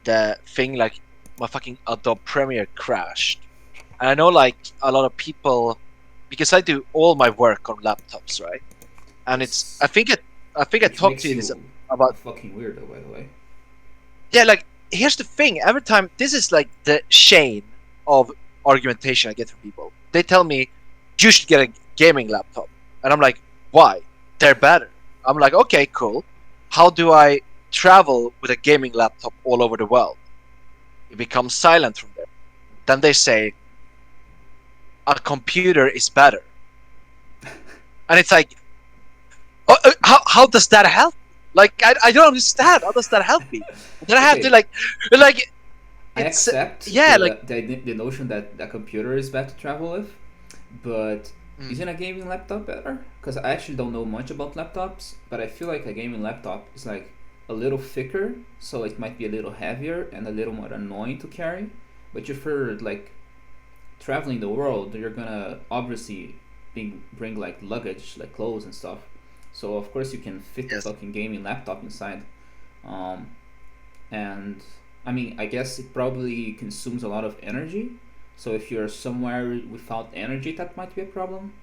the thing like my fucking Adobe Premiere crashed, and I know like a lot of people, because I do all my work on laptops, right? And it's Yes. I think I Which talked to makes you this you a about. fucking weirdo, by the way. Yeah, like here's the thing. Every time this is like the chain of argumentation I get from people. They tell me you should get a gaming laptop, and I'm like, why? They're better. I'm like, okay, cool. How do I travel with a gaming laptop all over the world? It becomes silent from there. Then they say a computer is better, and it's like, how does that help? Like I don't understand. How does that help me? And then I have to Okay, like I it's accept yeah like the notion that a computer is bad to travel with, but mm, isn't a gaming laptop better? Because I actually don't know much about laptops, but I feel like a gaming laptop is like a little thicker, so it might be a little heavier and a little more annoying to carry. But if you're like traveling the world, you're gonna obviously bring like luggage, like clothes and stuff. So of course you can fit the yes. fucking gaming laptop inside. Um, and I mean, I guess it probably consumes a lot of energy. So if you're somewhere without energy, that might be a problem.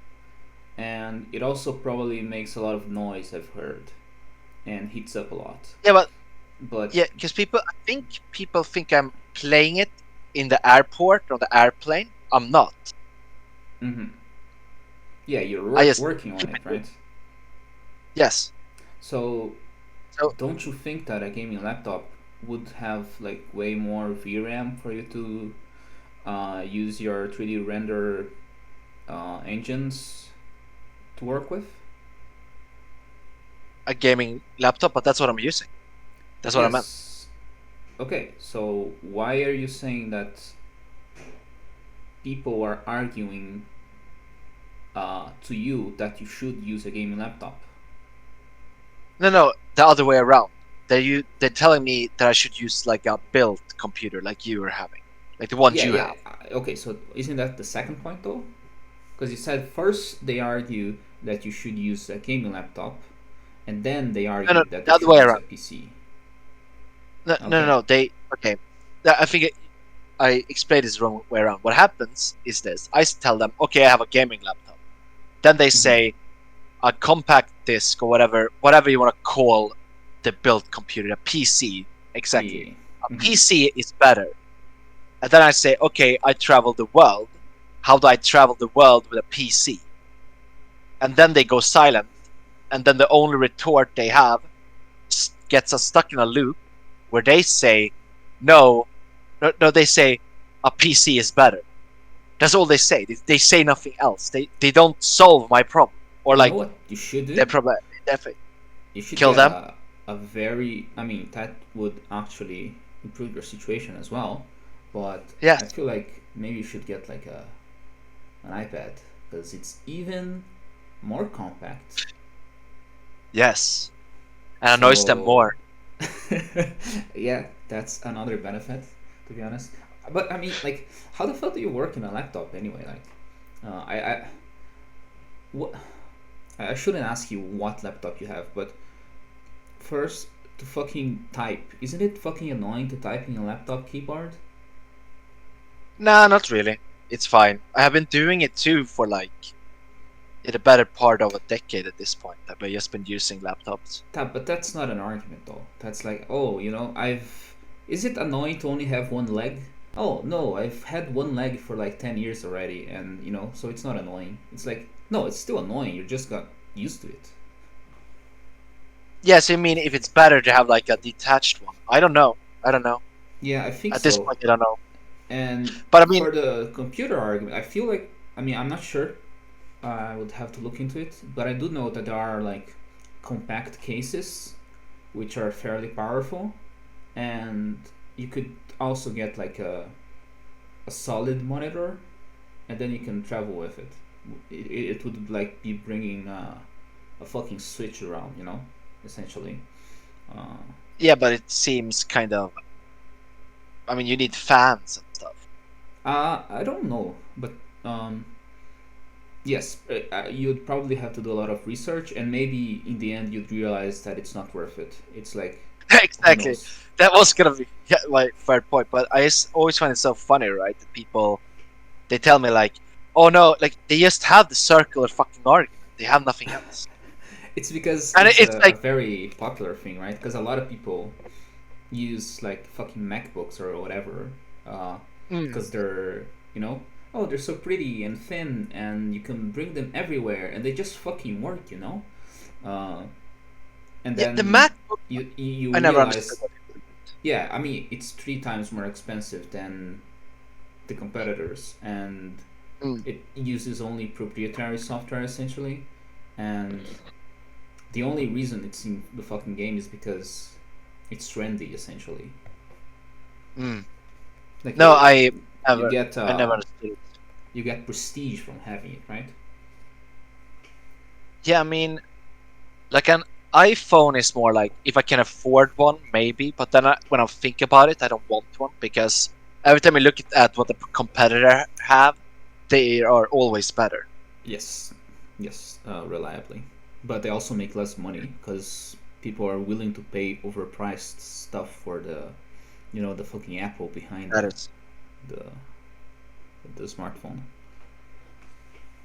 And it also probably makes a lot of noise, I've heard, and heats up a lot. Yeah, but But yeah, because I think people think I'm playing it in the airport or the airplane. I'm not. mm-hmm. Yeah, you're I just working on keep it, it here. right? Yes. So So don't you think that a gaming laptop would have like way more VRAM for you to use your 3D render engines to work with? a gaming laptop, but that's what I'm using. That's what I meant. Yes. Okay, so why are you saying that people are arguing to you that you should use a gaming laptop? No, no, the other way around. They're telling me that I should use like a built computer, like you are having, like the one Yeah, you yeah. have. Okay, so isn't that the second point though? Because you said first they argue that you should use a gaming laptop, and then they No, no, argue that the you other should way use a around. PC. No, no, no, Okay. no. They okay. I think I explained this wrong way around. What happens is this: I tell them, okay, I have a gaming laptop. Then they Mm-hmm. say a compact disc or whatever you want to call the built computer, a PC, exactly. Yeah. A Mm-hmm. PC is better. And then I say, okay, I travel the world. How do I travel the world with a PC? And then they go silent. And then the only retort they have gets us stuck in a loop where they say, no, no, no, they say a PC is better. That's all they say. They say nothing else. They don't solve my problem or You know like what you should their do? problem. Definitely You should kill get them. a very. I mean, that would actually improve your situation as well. But I Yes, feel like maybe you should get like an iPad because it's even more compact. yes, and annoys them So more. yeah, that's another benefit, to be honest. But I mean, like, how the fuck do you work in a laptop anyway? Like, I what I shouldn't ask you what laptop you have, but first to fucking type, isn't it fucking annoying to type in a laptop keyboard? Nah, not really. It's fine. I have been doing it too for like the better part of a decade at this point. I've just been using laptops. But that's not an argument though. That's like, oh, I've. Is it annoying to only have one leg? Oh no, I've had one leg for like 10 years already, and so it's not annoying. It's like, no, it's still annoying. You just got used to it. Yes, I mean if it's better to have like a detached one. I don't know. I don't know. Yeah, I think At this so. point, I don't know. And But I mean, for the computer argument, I feel like, I mean, I'm not sure. I would have to look into it, but I do know that there are like compact cases which are fairly powerful, and you could also get like a solid monitor, and then you can travel with it. It would like be bringing a fucking switch around, essentially. Uh, yeah, but it seems kind of. I mean, you need fans and stuff. I don't know, but um, yes, you'd probably have to do a lot of research, and maybe in the end you'd realize that it's not worth it. It's like Who exactly. knows? That was gonna be my third point, but always find it so funny, right? That people they tell me like, "Oh no, like they just have the circular fucking argument. They have nothing else." It's because And it's it's a like, very popular thing, right? Because a lot of people use like fucking MacBooks or whatever, mm, because they're, you know, oh, they're so pretty and thin, and you can bring them everywhere, and they just fucking work, you know. Uh, and yeah, the then MacBook. you I never understood realize, that. yeah, I mean, it's 3 times more expensive than the competitors, and Mm, it uses only proprietary software essentially, and the only reason it's in the fucking game is because it's trendy essentially. mm. Like No, you get I never understood it. you get prestige from having it, right? Yeah, I mean, like an iPhone is more like if I can afford one, maybe. But then when I think about it, I don't want one because every time I look at what the competitor have, they are always better. Yes, yes, reliably, but they also make less money because people are willing to pay overpriced stuff for the, you know, the fucking Apple behind That is. the the smartphone.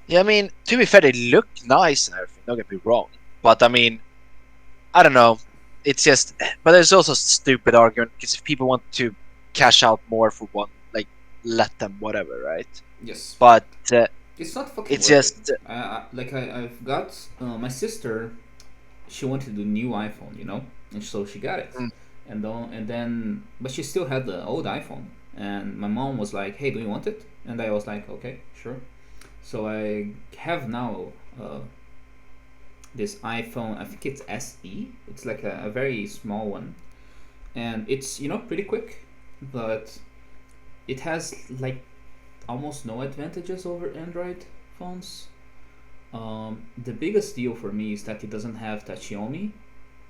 Yeah, I mean, to be fair, they look nice and everything. Don't get me wrong, but I mean, I don't know. It's just, but there's also a stupid argument because if people want to cash out more for one, like let them, whatever, right? Yes, But it's not fucking it's worth it. just, I've got my sister. She wanted the new iPhone, you know, and so she got it, mm, and then but she still had the old iPhone, and my mom was like, "Hey, do you want it?" And I was like, "Okay, sure." So I have now this iPhone. I think it's SE. It's like a very small one, and it's, you know, pretty quick, but it has like almost no advantages over Android phones. The biggest deal for me is that it doesn't have Tachiyomi,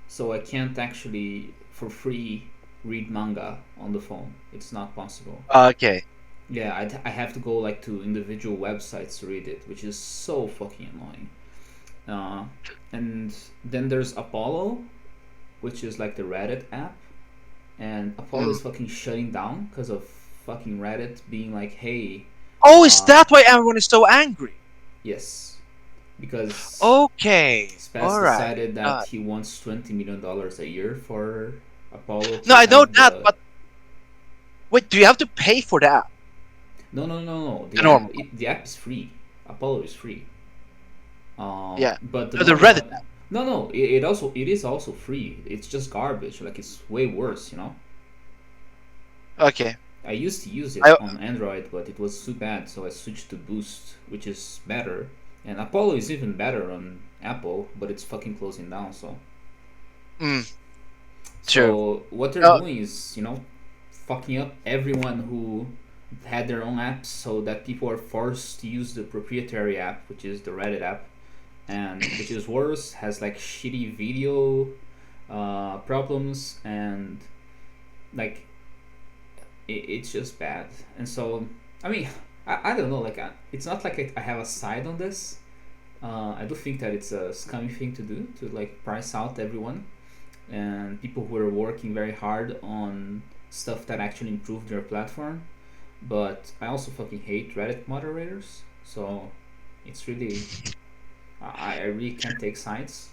so I can't actually for free read manga on the phone. It's not possible. okay. Yeah, I have to go like to individual websites to read it, which is so fucking annoying. Uh, and then there's Apollo, which is like the Reddit app, and Apollo Mm. is fucking shutting down because of fucking Reddit being like, hey, Oh, is uh, that why everyone is so angry? yes, because Okay, Spaz all right. decided that he wants $20 million a year for Apollo No, to I know have that, the. but wait, do you have to pay for that? No, no, no, no. The normal one. The app is free. Apollo is free. Yeah. But the No, the normal Reddit one. app. No, no. It is also free. It's just garbage. Like it's way worse. You know. Okay. I used to use it I on Android, but it was too bad, so I switched to Boost, which is better. And Apollo is even better on Apple, but it's fucking closing down. mm, true. So what they're Uh, doing is, you know, fucking up everyone who had their own apps, so that people are forced to use the proprietary app, which is the Reddit app, and which is worse, has like shitty video problems, and like it's just bad. And so, I mean, I don't know, like it's not like I have a side on this. I do think that it's a scummy thing to do to like price out everyone and people who are working very hard on stuff that actually improve their platform. But I also fucking hate Reddit moderators, so it's really I really can't take sides.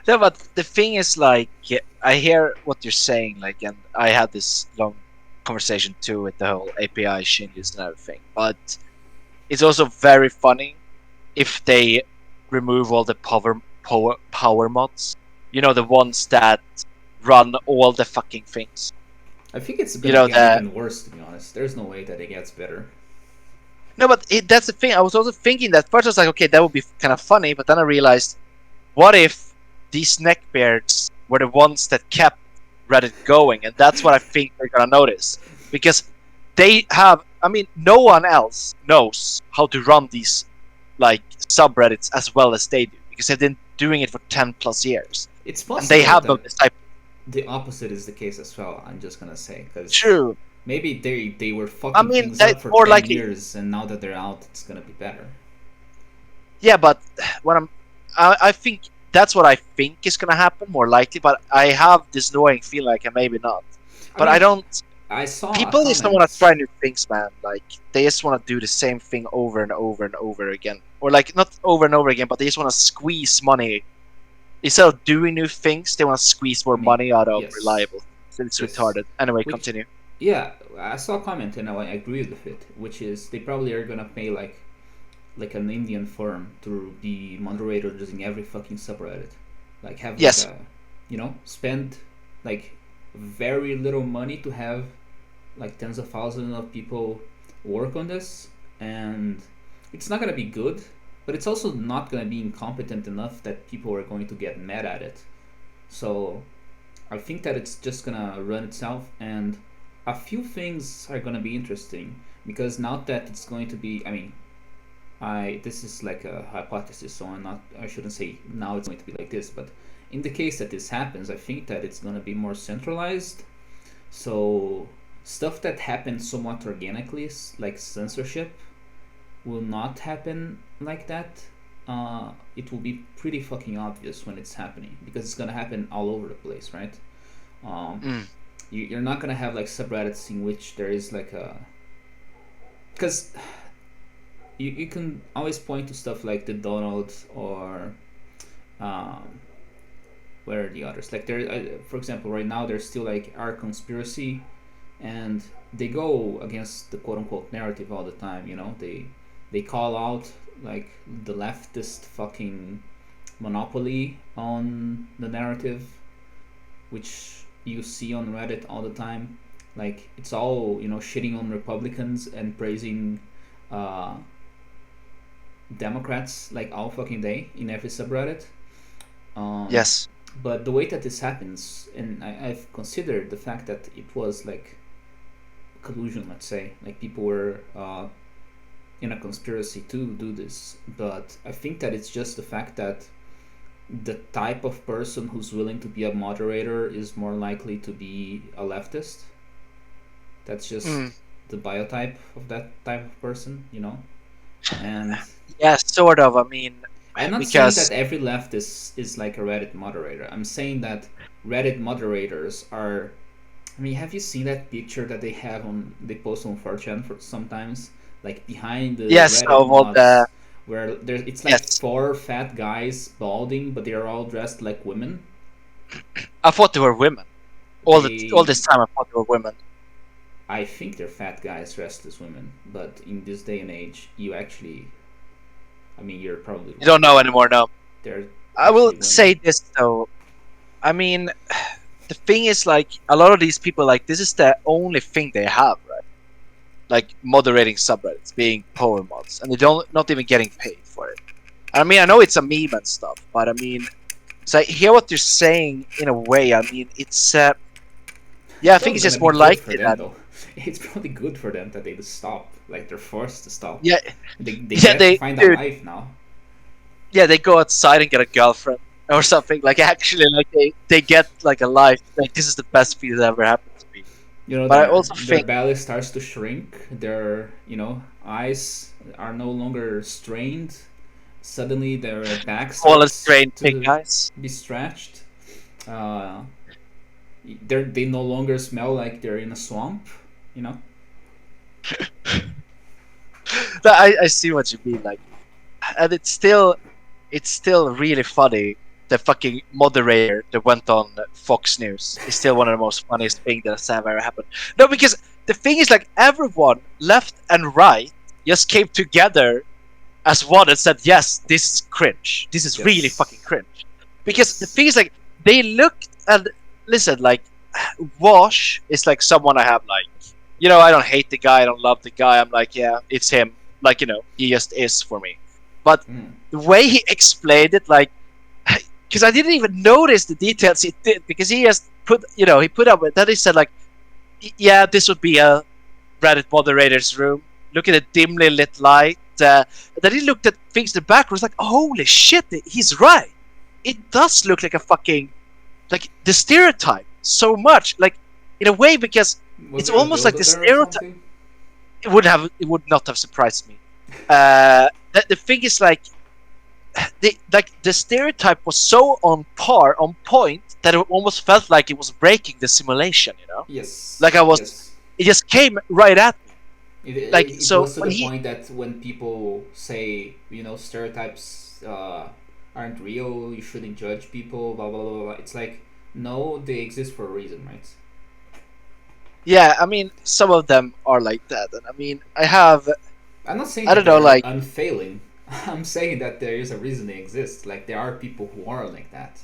no, but the thing is, like, yeah, I hear what you're saying, like, and I had this long conversation too with the whole API changes and everything. But it's also very funny if they remove all the power mods. You know, the ones that run all the fucking things. I think it's You gonna know get the even worse, to be honest. There's no way that it gets better. no, but that's the thing. I was also thinking that first. I was like, okay, that would be kind of funny, but then I realized, what if these neckbeards were the ones that kept Reddit going, and that's what I think they're gonna notice because they have. I mean, no one else knows how to run these like subreddits as well as they do because they've been doing it for 10 plus years, It's and they possible have no that disciples. the opposite is the case as well. I'm just gonna say because True. maybe they were I fucking mean, things up that's for more 10 likely. years and now that they're out, it's gonna be better. Yeah, but what I think that's what I think is gonna happen more likely. But I have this annoying feeling like maybe not. I But I mean, don't. I saw a People just don't want to comment. try new things, man. Like they just want to do the same thing over and over and over again, or like not over and over again, but they just want to squeeze money instead of doing new things. They want to squeeze more I mean, money out of yes, reliable. So it's this retarded. Anyway, which continue. yeah, I saw a comment and I agree with it, which is they probably are gonna pay like an Indian firm to be moderator using every fucking subreddit, like have like Yes. a, spend like very little money to have like tens of thousands of people work on this, and it's not gonna be good, but it's also not gonna be incompetent enough that people are going to get mad at it. So I think that it's just gonna run itself, and a few things are gonna be interesting because now that it's going to be, I mean, I this is like a hypothesis, so I shouldn't say now it's going to be like this, but in the case that this happens, I think that it's gonna be more centralized. So stuff that happens somewhat organically, like censorship, will not happen like that. It will be pretty fucking obvious when it's happening because it's gonna happen all over the place, right? Um, Mm. you're not gonna have like subreddits in which there is like a, because you can always point to stuff like the Donald or um, where are the others? Like there, for example, right now there's still like our conspiracy, and they go against the quote unquote narrative all the time. They call out like the leftist fucking monopoly on the narrative, which you see on Reddit all the time. Like it's all shitting on Republicans and praising uh, Democrats like all fucking day in every subreddit. Um, Yes. but the way that this happens, and I've considered the fact that it was like collusion, let's say, like people were in a conspiracy to do this, but I think that it's just the fact that the type of person who's willing to be a moderator is more likely to be a leftist. That's just Mm. the biotype of that type of person. And Yeah, sort of. I mean, I'm not saying because that every leftist is like a Reddit moderator. I'm saying that Reddit moderators are. I mean, have you seen that picture that they post on 4chan for sometimes, like behind the yes, Reddit of all the mods, where it's like yes, four fat guys balding, but they are all dressed like women. I thought they were women. All this They, time, I thought they were women. I think they're fat guys dressed as women, but in this day and age, I mean, you're probably You don't wrong. know anymore, no. They're I will actually women. say this though. I mean, the thing is, like, a lot of these people, like, this is the only thing they have, right? Like moderating subreddits, being power mods, and they don't not even getting paid for it. I mean, I know it's a meme and stuff, but I mean, so I hear what you're saying in a way. I mean, it's yeah, It's I think probably it's gonna just be more good for likely them that though. It's probably good for them that they just stop. Like they're forced to stop. yeah, They yeah, get to find a dude, life now. yeah, they go outside and get a girlfriend or something. Like actually, like they get like a life. Like this is the best thing that ever happened to me. But I also Their think belly starts to shrink. Their eyes are no longer strained. Suddenly their back all a starts strained pink to guys. be stretched. Uh, they no longer smell like they're in a swamp. You know. I see what you mean. Like, and it's still really funny. The fucking moderator that went on Fox News is still one of the most funniest things that has ever happened. No, because the thing is, like, everyone, left and right, just came together as one and said, "Yes, this is cringe. This is really fucking Yes. cringe." Because the Yes. thing is, like, they looked and listen, like, Wash is like someone I have, like, I don't hate the guy, I don't love the guy. I'm like, yeah, it's him. Like, he just is for me. But Mm. the way he explained it, like, because I didn't even notice the details he did, because he just he put up with that. He said, like, yeah, this would be a Reddit moderator's room. Look at the dimly lit light. And then he looked at things in the background. Was like, holy shit, he's right. It does look like a fucking like the stereotype so much, like in a way, because Was it's there a almost like dildo the there or stereotype. something? It would not have surprised me. The thing is, like, the stereotype was so on point that it almost felt like it was breaking the simulation. Yes, Like I was, yes. it just came right at me. Like It so was to when the he, point that when people say, stereotypes aren't real, you shouldn't judge people, blah, blah, blah, blah. It's like, no, they exist for a reason, right? yeah, I mean some of them are like that, and I mean I'm not saying I that don't know, they're like unfailing. I'm saying that there is a reason they exist. Like, there are people who are like that.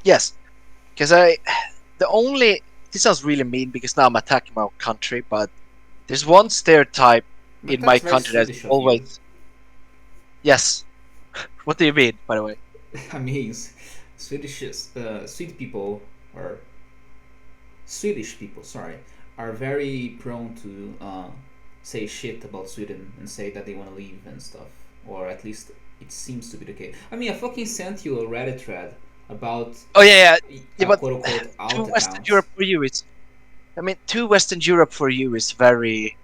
yes, because the only this sounds really mean because now I'm attacking my own country, but there's one stereotype But in my that's very country that's Swedish of you. always yes. What do you mean, by the way? I mean, Swedish, Swedish people, or Swedish people, sorry, are very prone to say shit about Sweden and say that they want to leave and stuff. Or at least it seems to be the case. I mean, I fucking sent you a Reddit thread about Oh yeah, yeah, a but quote unquote to alt Western account. Europe for you is, I mean, to Western Europe for you is very.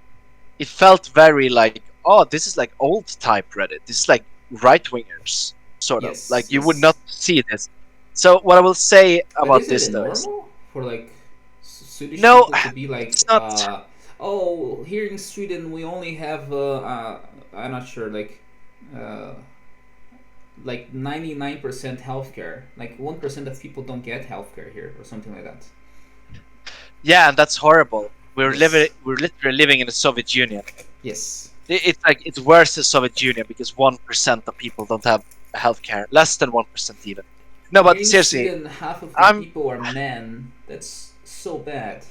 It felt very like, oh, this is like old type Reddit. This is like right wingers, sort of. Yes, Like you would not yes. see this. So what I will say But about isn't this it though is, normal for like Swedish no, people to be like, it's not. oh, here in Sweden we only have, I'm not sure, uh, like 99% healthcare. Like 1% of people don't get healthcare here, or something like that. Yeah, and that's horrible. Yes. We're literally living in the Soviet Union. Yes. It's like it's worse than Soviet Union because 1% of people don't have healthcare. Less than 1% even. No, Here but in seriously, Sweden, half of the I'm people are men. That's so bad.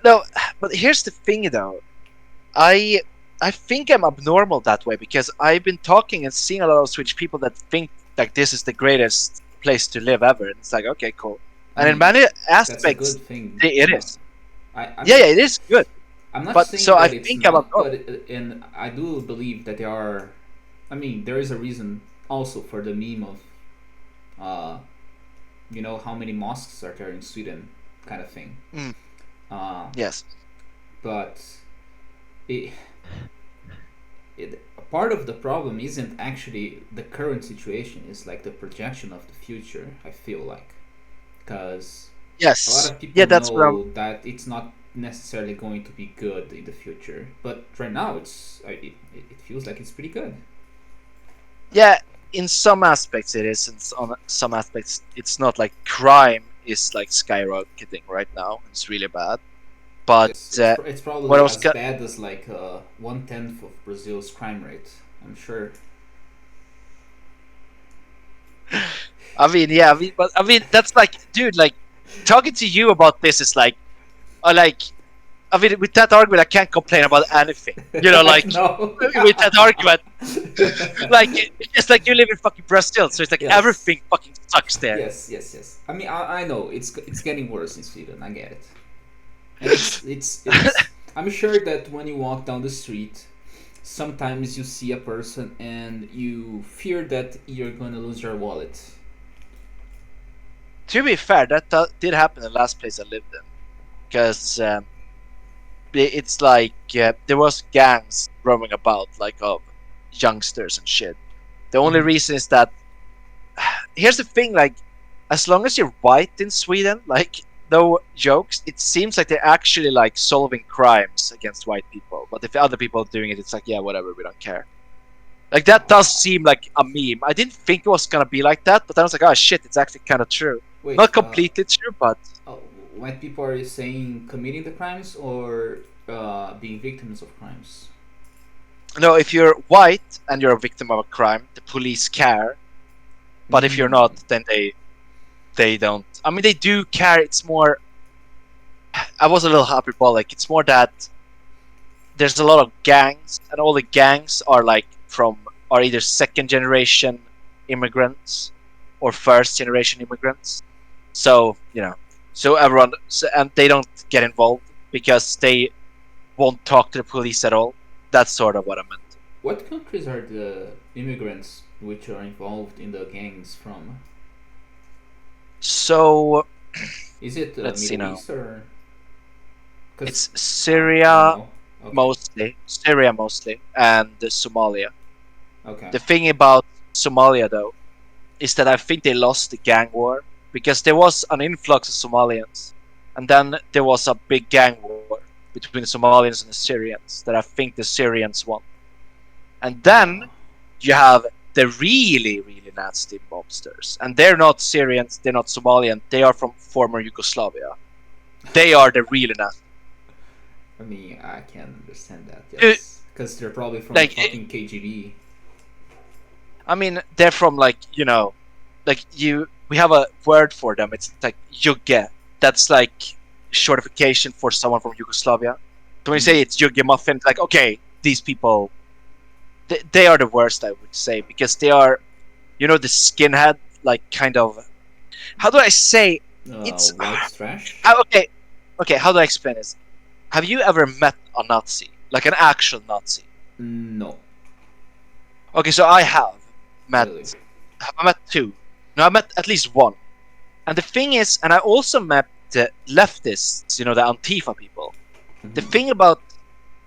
no. But here's the thing, though. I I think I'm abnormal that way because I've been talking and seeing a lot of Swedish people that think like this is the greatest place to live ever. And it's like, okay, cool. I And in mean, many that's a aspects, good thing. it is. I Yeah, mean, yeah, it is good. I'm not But so saying I that it's think I'm not, abnormal. but and I do believe that there are. I mean, there is a reason also for the meme of, uh, how many mosques are there in Sweden, kind of thing. Mm, Uh, yes. but it, part of the problem isn't actually the current situation. It's like the projection of the future. I feel like, because a lot Yes. of Yeah, people that's what I'm. know that it's not necessarily going to be good in the future, but right now it feels like it's pretty good. Yeah, in some aspects it is, and on some aspects it's not. Like crime is like skyrocketing right now. It's really bad. But Yes, it's what I probably was as gonna, bad as like 1/10 of Brazil's crime rate. I'm sure. I mean, yeah, but I mean that's like, dude, like talking to you about this is like, like, I mean, with that argument, I can't complain about anything. I Like know. with that argument, like it's like you live in fucking Brazil, so it's like Yes, everything fucking sucks there. yes, yes, yes. I mean, I know it's getting worse in Sweden. I get it, and it's. I'm sure that when you walk down the street, sometimes you see a person and you fear that you're gonna lose your wallet. To be fair, that did happen in the last place I lived in, because it's like there was gangs roaming about, like of youngsters and shit. The only Mm-hmm. reason is that here's the thing, like as long as you're white in Sweden, like no jokes, it seems like they're actually like solving crimes against white people. But if other people are doing it, it's like, yeah, whatever, we don't care. Like that does seem like a meme. I didn't think it was gonna be like that, but then I was like, oh shit, it's actually kind of true. Not Wait, completely true, but oh, white people are saying committing the crimes or being victims of crimes? no, if you're white and you're a victim of a crime, the police care. But if you're Mm. not, then they don't. I mean, they do care. It's more. I was a little hyperbolic. It's more that there's a lot of gangs, and all the gangs are like are either second generation immigrants or first generation immigrants. So so everyone, and they don't get involved because they won't talk to the police at all. That's sort of what I meant. What countries are the immigrants which are involved in the gangs from? So Is it let's see Middle now. East or? Because It's I don't Syria know. Okay. mostly, Syria mostly, and Somalia. Okay. The thing about Somalia, though, is that I think they lost the gang war because there was an influx of Somalians, and then there was a big gang war between the Somalians and the Syrians that I think the Syrians won. And then Oh. you have the really, really nasty mobsters, and they're not Syrians, they're not Somalian, they are from former Yugoslavia. They are the really nasty. I mean, I can understand that. Uh, Yes, because they're probably from the Like, fucking KGB. I mean, they're from like like you. We have a word for them. It's like Jugge. That's like shortification for someone from Yugoslavia. So when you say it's Jugge Muffin, it's like okay, these people, they are the worst, I would say, because they are, the skinhead, like kind of. How do I say? It's White trash? okay. Okay, how do I explain this? Have you ever met a Nazi, like an actual Nazi? No, Okay, so I have met. really. I met two. No, I met at least one. And the thing is, and I also met the leftists, the Antifa people. The Mm-hmm. thing about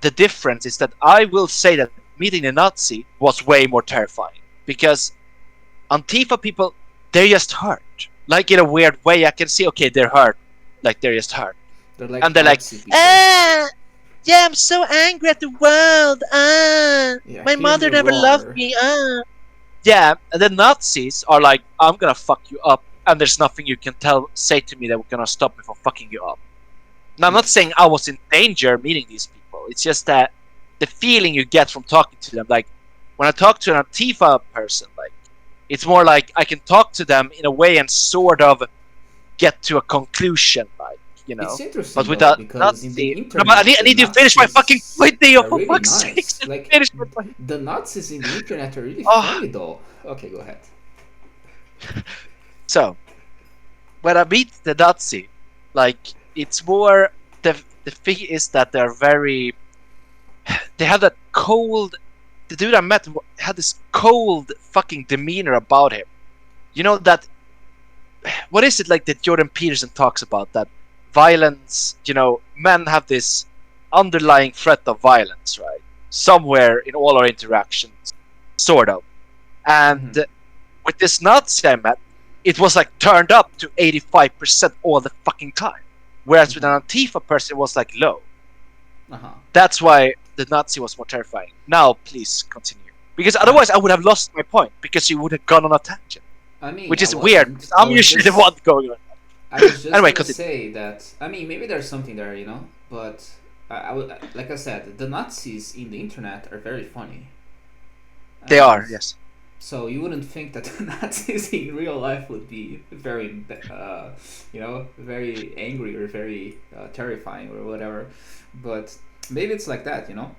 the difference is that I will say that meeting a Nazi was way more terrifying because Antifa people, they're just hurt. Like in a weird way, I can see, okay, they're hurt. Like they're just hurt. They're like And they're like, artsy people. ah, yeah, I'm so angry at the world. Yeah, My hear mother me never loved roar. me. Yeah, and the Nazis are like, I'm gonna fuck you up, and there's nothing you can say to me that we're gonna stop me from fucking you up. Now, I'm not Yes. saying I was in danger meeting these people. It's just that the feeling you get from talking to them, like when I talk to an Antifa person, like it's more like I can talk to them in a way and sort of get to a conclusion, like It's But interesting with though a because in the Nazi, no, but internet, I the need to finish my fucking Nazis point, Neo. are For really fuck's sake, nice. just Like finish my point. the Nazis in the internet are really Oh, funny though. Okay, go ahead. so when I meet the Nazi, like it's more the thing is that they're very they have that cold. The dude I met had this cold fucking demeanor about him. You know that what is it like that Jordan Peterson talks about that violence? Men have this underlying threat of violence, right? Somewhere in all our interactions, sort of. Mm-hmm. And with this Nazi I met, it was like turned up to 85% all the fucking time. Whereas with Mm-hmm. an Antifa person, it was like low. Uh huh. That's why the Nazi was more terrifying. Now, please continue. Because I otherwise, I would have lost my point because you would have gone on a tangent, I mean, which I is weird wasn't. because I'm usually the one going on. I was just Anyway, gonna continue. say that. I mean, maybe there's something there, you know. But I would, like I said, the Nazis in the internet are very funny, They and are, yes. so you wouldn't think that the Nazis in real life would be very, very angry or very terrifying or whatever. But maybe it's like that, you know,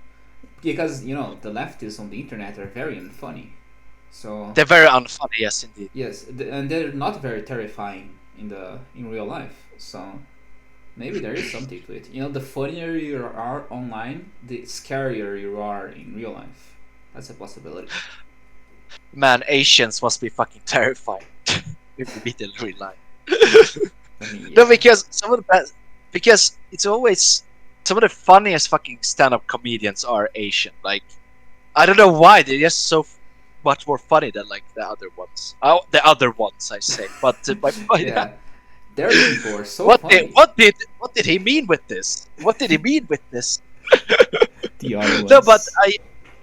because the leftists on the internet are very unfunny. So They're very unfunny, yes, indeed. yes, and they're not very terrifying in real life. So maybe there is something to it. The funnier you are online, the scarier you are in real life. That's a possibility. Man, Asians must be fucking terrifying if you meet in real life. I mean, No, yeah. because because it's always some of the funniest fucking stand-up comedians are Asian. Like, I don't know why they're just so much more funny than like the other ones. Oh, the other ones I say. But my point, Yeah, their people are so what did funny. what did he mean with this? What did he mean with this? The other No, but ones.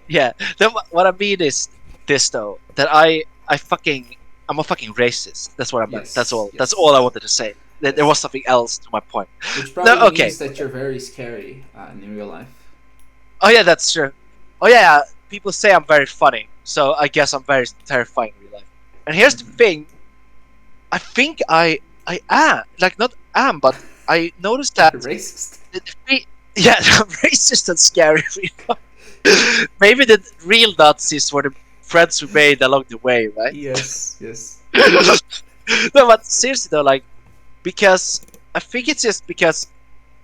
yeah. No, what I mean is this though that I fucking I'm a fucking racist. That's what I meant. That's Yes, all. That's all I yes, wanted to say. There was yes. something else to my point. Which No, probably okay. means that you're very scary in real life. Oh yeah, that's true. Oh yeah, people say I'm very funny, so I guess I'm very terrifying in real life. And here's the Mm-hmm. thing: I think I am like not am, but I noticed You're that racist. yeah, I'm racist and scary. Maybe the real Nazis were the friends who made along the way, right? Yes, yes. No, but seriously though, like because I think it's just because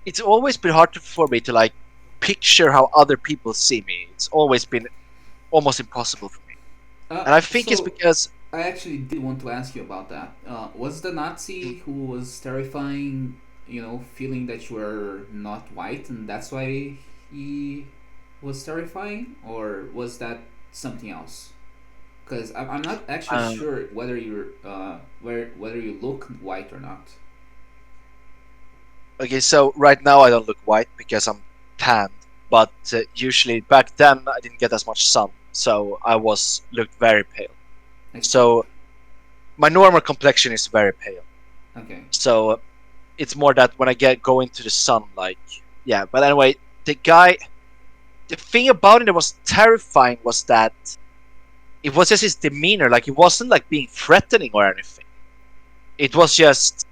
it's always been hard for me to like picture how other people see me. It's always been almost impossible for me, and I think it's So because I actually did want to ask you about that. Was the Nazi who was terrifying, feeling that you were not white and that's why he was terrifying? Or was that something else? Because I'm not actually Um, sure whether you're whether you look white or not. okay, so right now I don't look white because I'm tanned, but usually back then I didn't get as much sun, so I was looked very pale. I see. So my normal complexion is very pale. Okay. So it's more that when I get go into the sun, like yeah. But anyway, the guy, the thing about it that was terrifying was that it was just his demeanor. Like it wasn't like being threatening or anything. It was just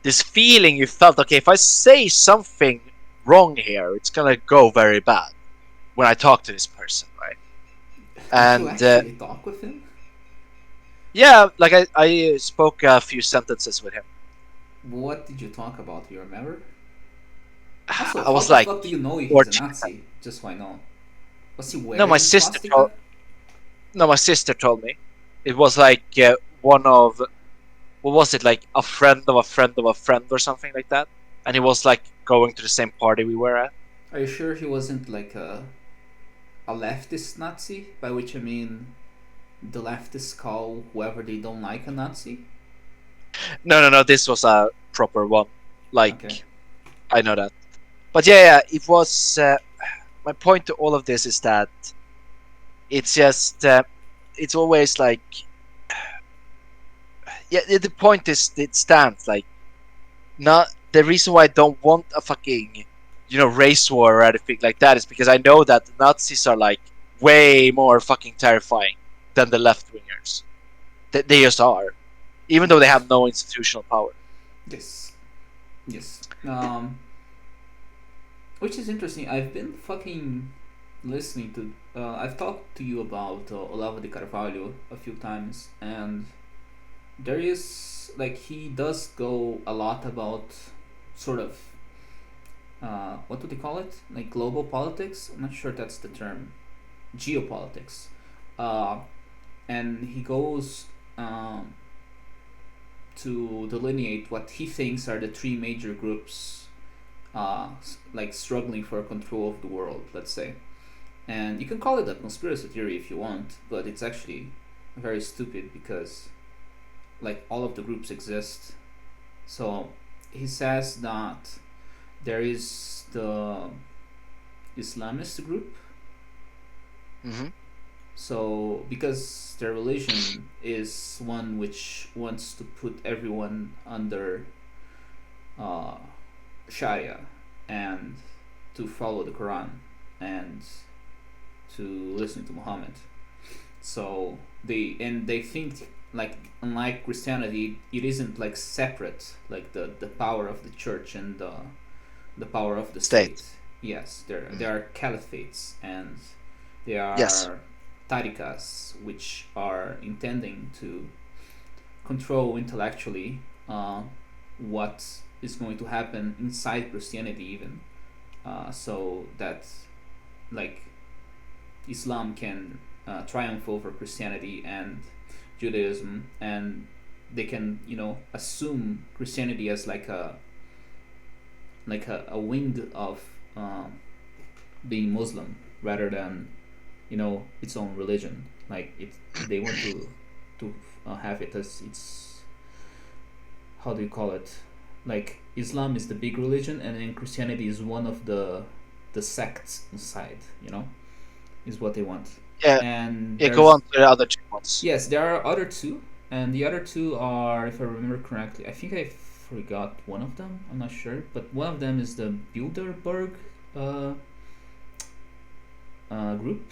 this feeling you felt. Okay, if I say something wrong here, it's gonna go very bad when I talk to this person, right? Did you And actually talk with him? yeah, like I spoke a few sentences with him. What did you talk about? Do you remember? Also, I how was the like fuck do you know he's a 14. Nazi? Just so I know. Was he No, my wearing a sister told. swastika? No, my sister told me. It was like one of what was it like a friend of a friend of a friend or something like that, and he was like going to the same party we were at. Are you sure he wasn't like a leftist Nazi? By which I mean the leftists call whoever they don't like a Nazi? No, no, no. This was a proper one. Okay. Like I know that, but yeah, yeah. It was. My point to all of this is that it's just. It's always like. Yeah, the point is it stands like not the reason why I don't want a fucking race war or anything like that is because I know that the Nazis are like way more fucking terrifying than the left wingers. They just are, even though they Yes. have no institutional power. Yes. Yes. Which is interesting. I've been fucking listening to. I've talked to you about Olavo de Carvalho a few times, and there is like he does go a lot about sort of what do they call it? Like global politics. I'm not sure that's the term. Geopolitics. Uh, and he goes to delineate what he thinks are the three major groups like struggling for control of the world, let's say. And you can call it a conspiracy theory if you want, but it's actually very stupid because like all of the groups exist. So he says that there is the Islamist group. Mm-hmm. So because their religion is one which wants to put everyone under uh, Sharia and to follow the Quran and to listen to Muhammad. So they think like unlike Christianity, it isn't like separate like the power of the church and the power of the State. state. Yes, Mm. there are caliphates and there Yes. are tariqas which are intending to control intellectually what is going to happen inside Christianity even so that like Islam can triumph over Christianity and Judaism, and they can assume Christianity as a wing of being Muslim rather than its own religion. Like they want to have it as its, how do you call it? Like Islam is the big religion, and then Christianity is one of the sects inside. Is what they want. Yeah. And Yeah. Go on there's to the other two ones. yes, there are other two, and the other two are, if I remember correctly, I think I forgot one of them. I'm not sure, but one of them is the Bilderberg uh, group,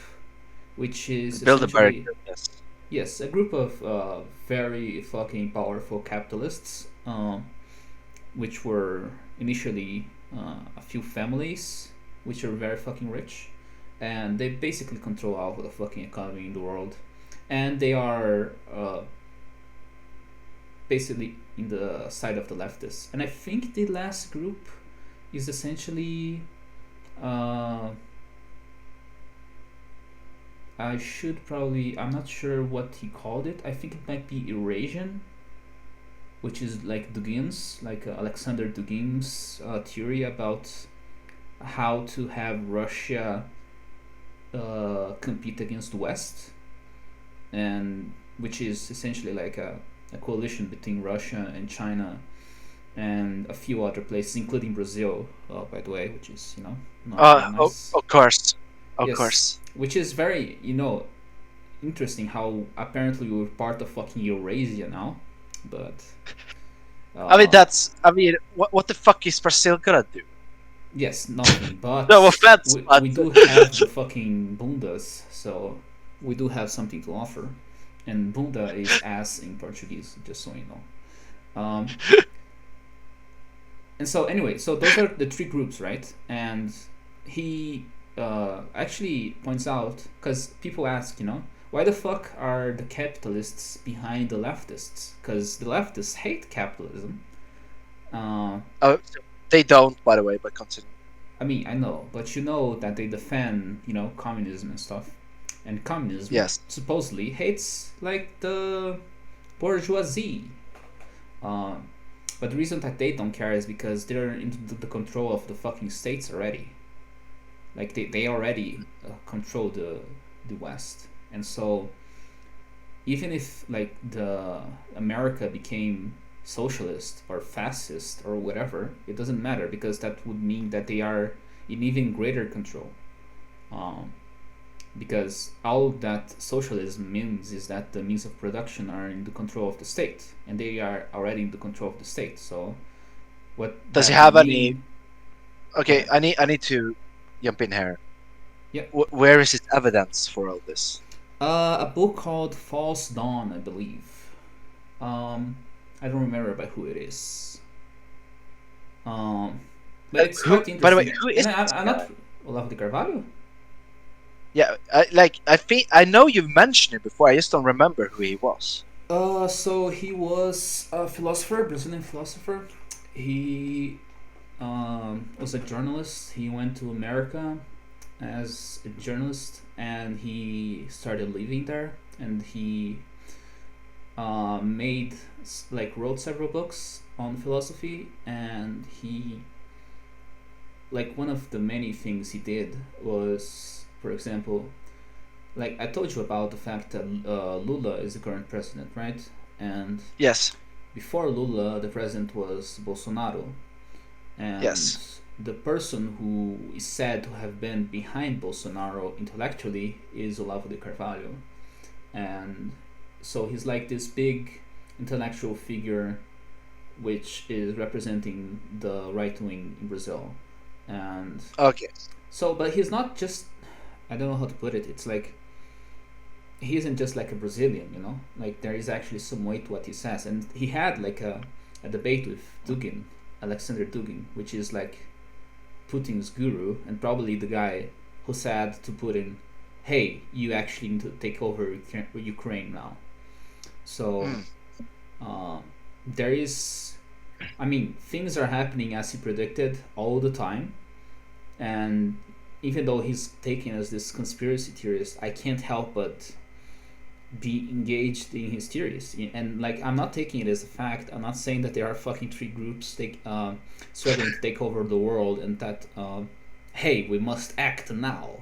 which is Bilderberg. essentially Yes. yes, a group of very fucking powerful capitalists, which were initially a few families, which are very fucking rich, and they basically control all of the fucking economy in the world, and they are basically in the side of the leftists. And I think the last group is essentially. Uh, I should probably. I'm not sure what he called it. I think it might be Eurasian, which is like Dugin's, like Alexander Dugin's theory about how to have Russia compete against the West. and which is essentially like a coalition between Russia and China and a few other places, including Brazil, by the way, which is not very nice. Of course, of Yes, course. which is very interesting how apparently we're part of fucking Eurasia now, but I mean, uh, what the fuck is Brazil gonna do? yes, nothing. But No offense, we but do have the fucking bundas, so we do have something to offer, and bunda is ass in Portuguese, just so you know. And so anyway, so those are the three groups, right? And he actually points out, because people ask, why the fuck are the capitalists behind the leftists? Because the leftists hate capitalism. Uh, uh, they don't, by the way. But continue. I mean, I know, but you know that they defend, communism and stuff. And communism Yes. supposedly hates, like, the bourgeoisie. Uh, but the reason that they don't care is because they're in the control of the fucking states already. Like, they already control the West. And so, even if, like, the America became socialist or fascist or whatever, it doesn't matter because that would mean that they are in even greater control. Um, because all that socialism means is that the means of production are in the control of the state, and they are already in the control of the state. So, what Does he that would have any? mean? Go Okay, ahead. I need to jump in here. Yeah. Where is his evidence for all this? A book called False Dawn, I believe. Um, I don't remember by who it is. Um, but it's Who? quite By the way, interesting. who is And this I'm guy? not Olavo de Carvalho. Yeah, I think I know you've mentioned it before. I just don't remember who he was. So he was a philosopher, Brazilian philosopher. He was a journalist. He went to America as a journalist, and he started living there. And he made wrote several books on philosophy, and he one of the many things he did was, for example, like I told you about the fact that Lula is the current president, right? And Yes. before Lula, the president was Bolsonaro, and Yes. the person who is said to have been behind Bolsonaro intellectually is Olavo de Carvalho, and so he's like this big intellectual figure which is representing the right wing in Brazil. And Okay. so, but he's not just, I don't know how to put it, it's like he isn't just like a Brazilian, like there is actually some weight to what he says. And he had like a debate with Dugin, Alexander Dugin, which is like Putin's guru and probably the guy who said to Putin, hey, you actually need to take over Ukraine now. So there is, I mean, things are happening as he predicted all the time. And even though he's taken as this conspiracy theorist, I can't help but be engaged in his theories. And like, I'm not taking it as a fact. I'm not saying that there are fucking three groups struggling to take over the world and that, hey, we must act now.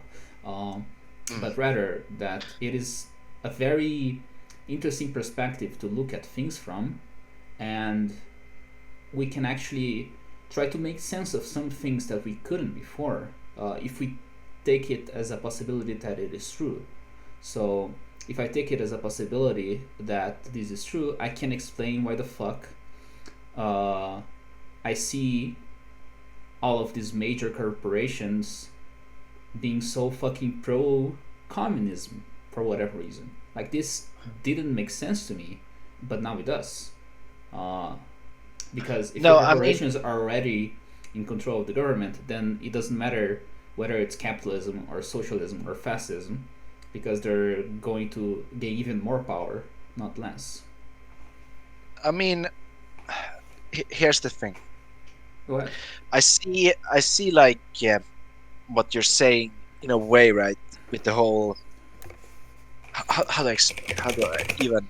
But rather that it is a very interesting perspective to look at things from, and we can actually try to make sense of some things that we couldn't before, if we take it as a possibility that it is true. So if I take it as a possibility that this is true, I can explain why the fuck I see all of these major corporations being so fucking pro communism for whatever reason. Like, this didn't make sense to me, but now it does. Because if No, your I mean, corporations are already in control of the government, then it doesn't matter whether it's capitalism or socialism or fascism, because they're going to gain even more power, not less. I mean, here's the thing. Go ahead. I see, like, what you're saying in a way, right? With the whole, how do how do I even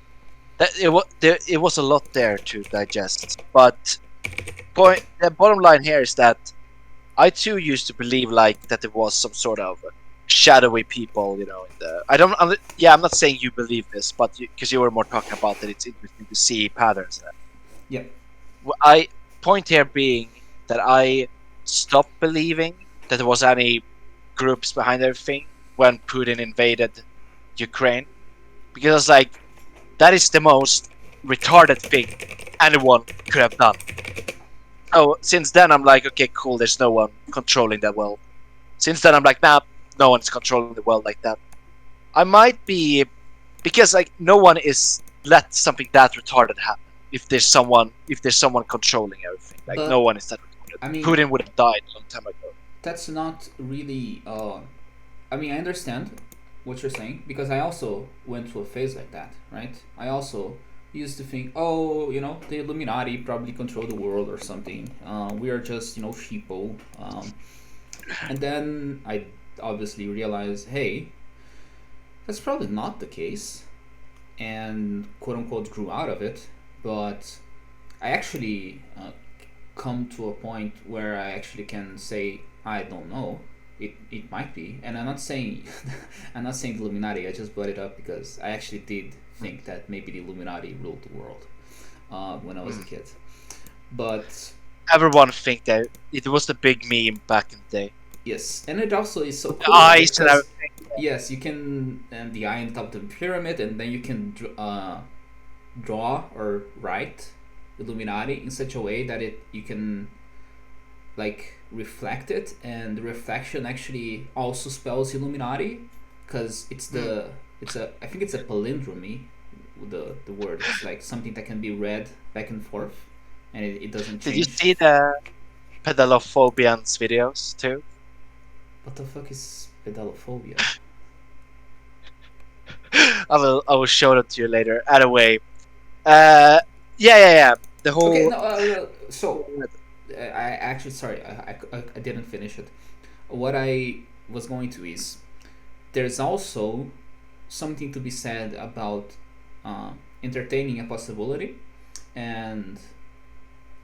that it was a lot there to digest. But the bottom line here is that I too used to believe like that there was some sort of shadowy people, in the I don't yeah, I'm not saying you believe this, but because you were more talking about that it's interesting to see patterns in it. Yeah. I point here being that I stopped believing that there was any groups behind everything when Putin invaded Ukraine, because like that is the most retarded thing anyone could have done. So since then I'm like, okay, cool, there's no one controlling that world. Since then I'm like, nah, no one's controlling the world like that. I might be, because like no one is let something that retarded happen. If there's someone controlling everything, like no But one is that retarded. I mean, Putin would have died a long time ago. that's not really. I mean, I understand what you're saying because I also went through a phase like that, right? I also used to think, oh, the Illuminati probably control the world or something. We are just, sheeple. And then I obviously realized, hey, that's probably not the case, and quote unquote grew out of it. But I actually come to a point where I actually can say I don't know. It might be, and I'm not saying I'm not saying the Illuminati. I just brought it up because I actually did think that maybe the Illuminati ruled the world when I was a kid. But Everyone think that it was the big meme back in the day. yes, and it also is so The cool, right? eyes and Because everything. yes, you can and the eye on top of the pyramid, and then you can draw or write Illuminati in such a way that you can like reflect it, and the reflection actually also spells Illuminati because it's a I think it's a palindromy. The word, it's like something that can be read back and forth, and it doesn't Did you change. see the pedalophobians videos too? What the fuck is pedalophobia? I will show it to you later. Anyway, uh, yeah. The Okay, whole no. So I actually sorry, I didn't finish it. What I was going to is there's also something to be said about uh, entertaining a possibility and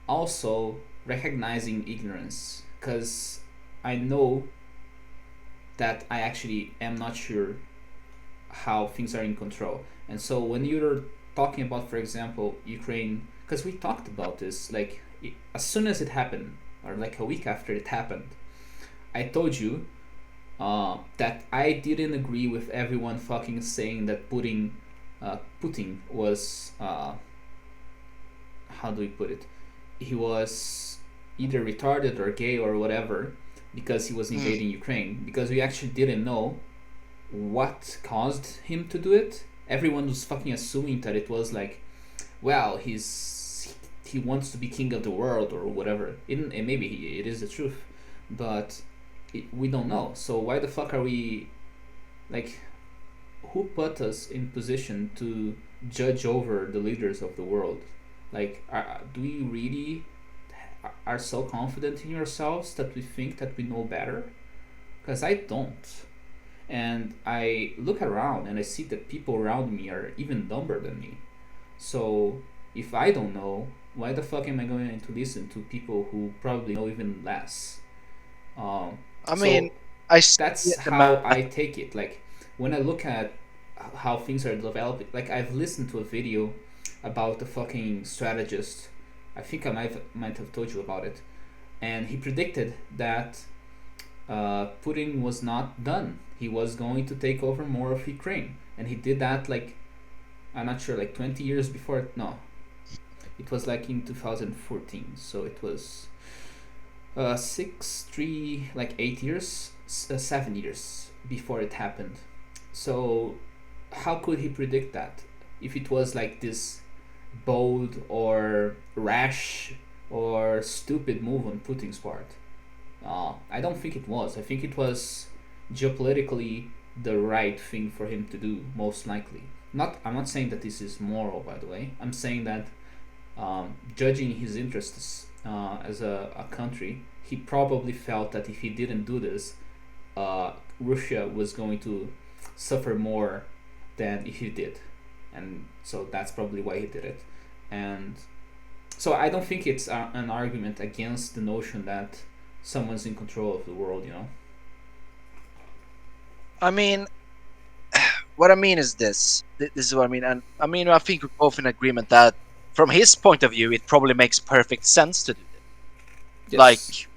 also recognizing ignorance, because I know that I actually am not sure how things are in control. And so when you're talking about, for example, Ukraine, because we talked about this, like as soon as it happened, or like a week after it happened, I told you that I didn't agree with everyone fucking saying that Putin was how do we put it? He was either retarded or gay or whatever because he was invading Ukraine, because we actually didn't know what caused him to do it. Everyone was fucking assuming that it was like, well, he wants to be king of the world or whatever. And maybe it is the truth, but we don't know. So why the fuck are we like? Who put us in position to judge over the leaders of the world? Like, do we really are so confident in ourselves that we think that we know better? Because I don't. And I look around and I see that people around me are even dumber than me. So if I don't know, why the fuck am I going to listen to people who probably know even less? I mean, So I see that's the how math. I take it. Like when I look at how things are developing, like I've listened to a video about the fucking strategist. I think I might have told you about it, and he predicted that Putin was not done. He was going to take over more of Ukraine, and he did that like I'm not sure, like 20 years before. No, it was like in 2014. So it was like 8 years, 7 years before it happened. So how could he predict that if it was like this bold or rash or stupid move on Putin's part? I don't think it was. I think it was geopolitically the right thing for him to do, most likely. I'm not saying that this is moral, by the way. I'm saying that judging his interests as a country, he probably felt that if he didn't do this, Russia was going to suffer more than if he did, and so that's probably why he did it. And so I don't think it's an argument against the notion that someone's in control of the world. I mean, what I mean is this. This is what I mean, and I mean, I think we're both in agreement that from his point of view, it probably makes perfect sense to do this. Like, Yes,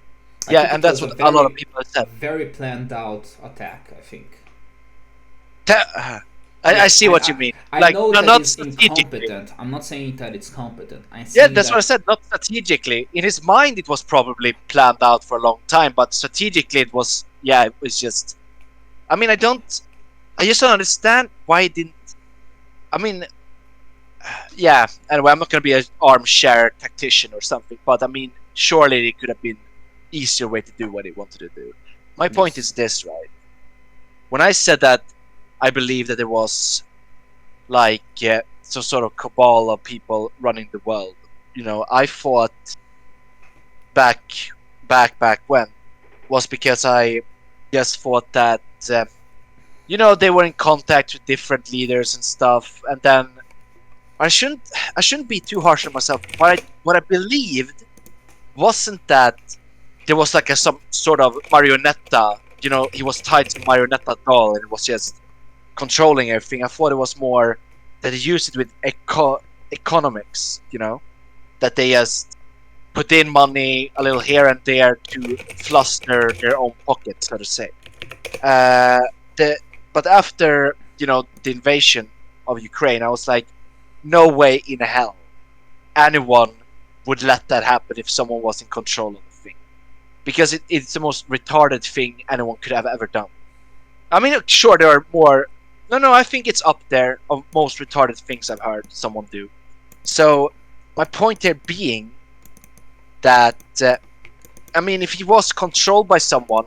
I yeah, think and it that's was a what a lot of very people have said. very planned out attack. I think. Te- I Like see what you mean. I Like, know no, that not it's strategically. incompetent. I'm not saying that it's competent. I'm Yeah, saying that's what I that said. Not strategically. In his mind, it was probably planned out for a long time, but strategically, it was. Yeah, it was just. I mean, I don't. I just don't understand why it didn't. I mean, yeah. Anyway, I'm not going to be an armchair tactician or something, but I mean, surely it could have been easier way to do what he wanted to do. My point yes. is this, right? When I said that, I believe that there was like some sort of cabal of people running the world. I thought back, back when was because I just thought that they were in contact with different leaders and stuff, and then I shouldn't I shouldn't be too harsh on myself. What I believed wasn't that there was like some sort of marionetta. He was tied to marionetta doll and it was just controlling everything. I thought it was more that they used it with economics. That they just put in money a little here and there to fluster their own pockets, so to say. Uh, the but after the invasion of Ukraine, I was like, no way in hell anyone would let that happen if someone was in control of the thing, because it's the most retarded thing anyone could have ever done. I mean, sure, there are more. No, no, I think it's up there of most retarded things I've heard someone do. So my point here being that I mean, if he was controlled by someone,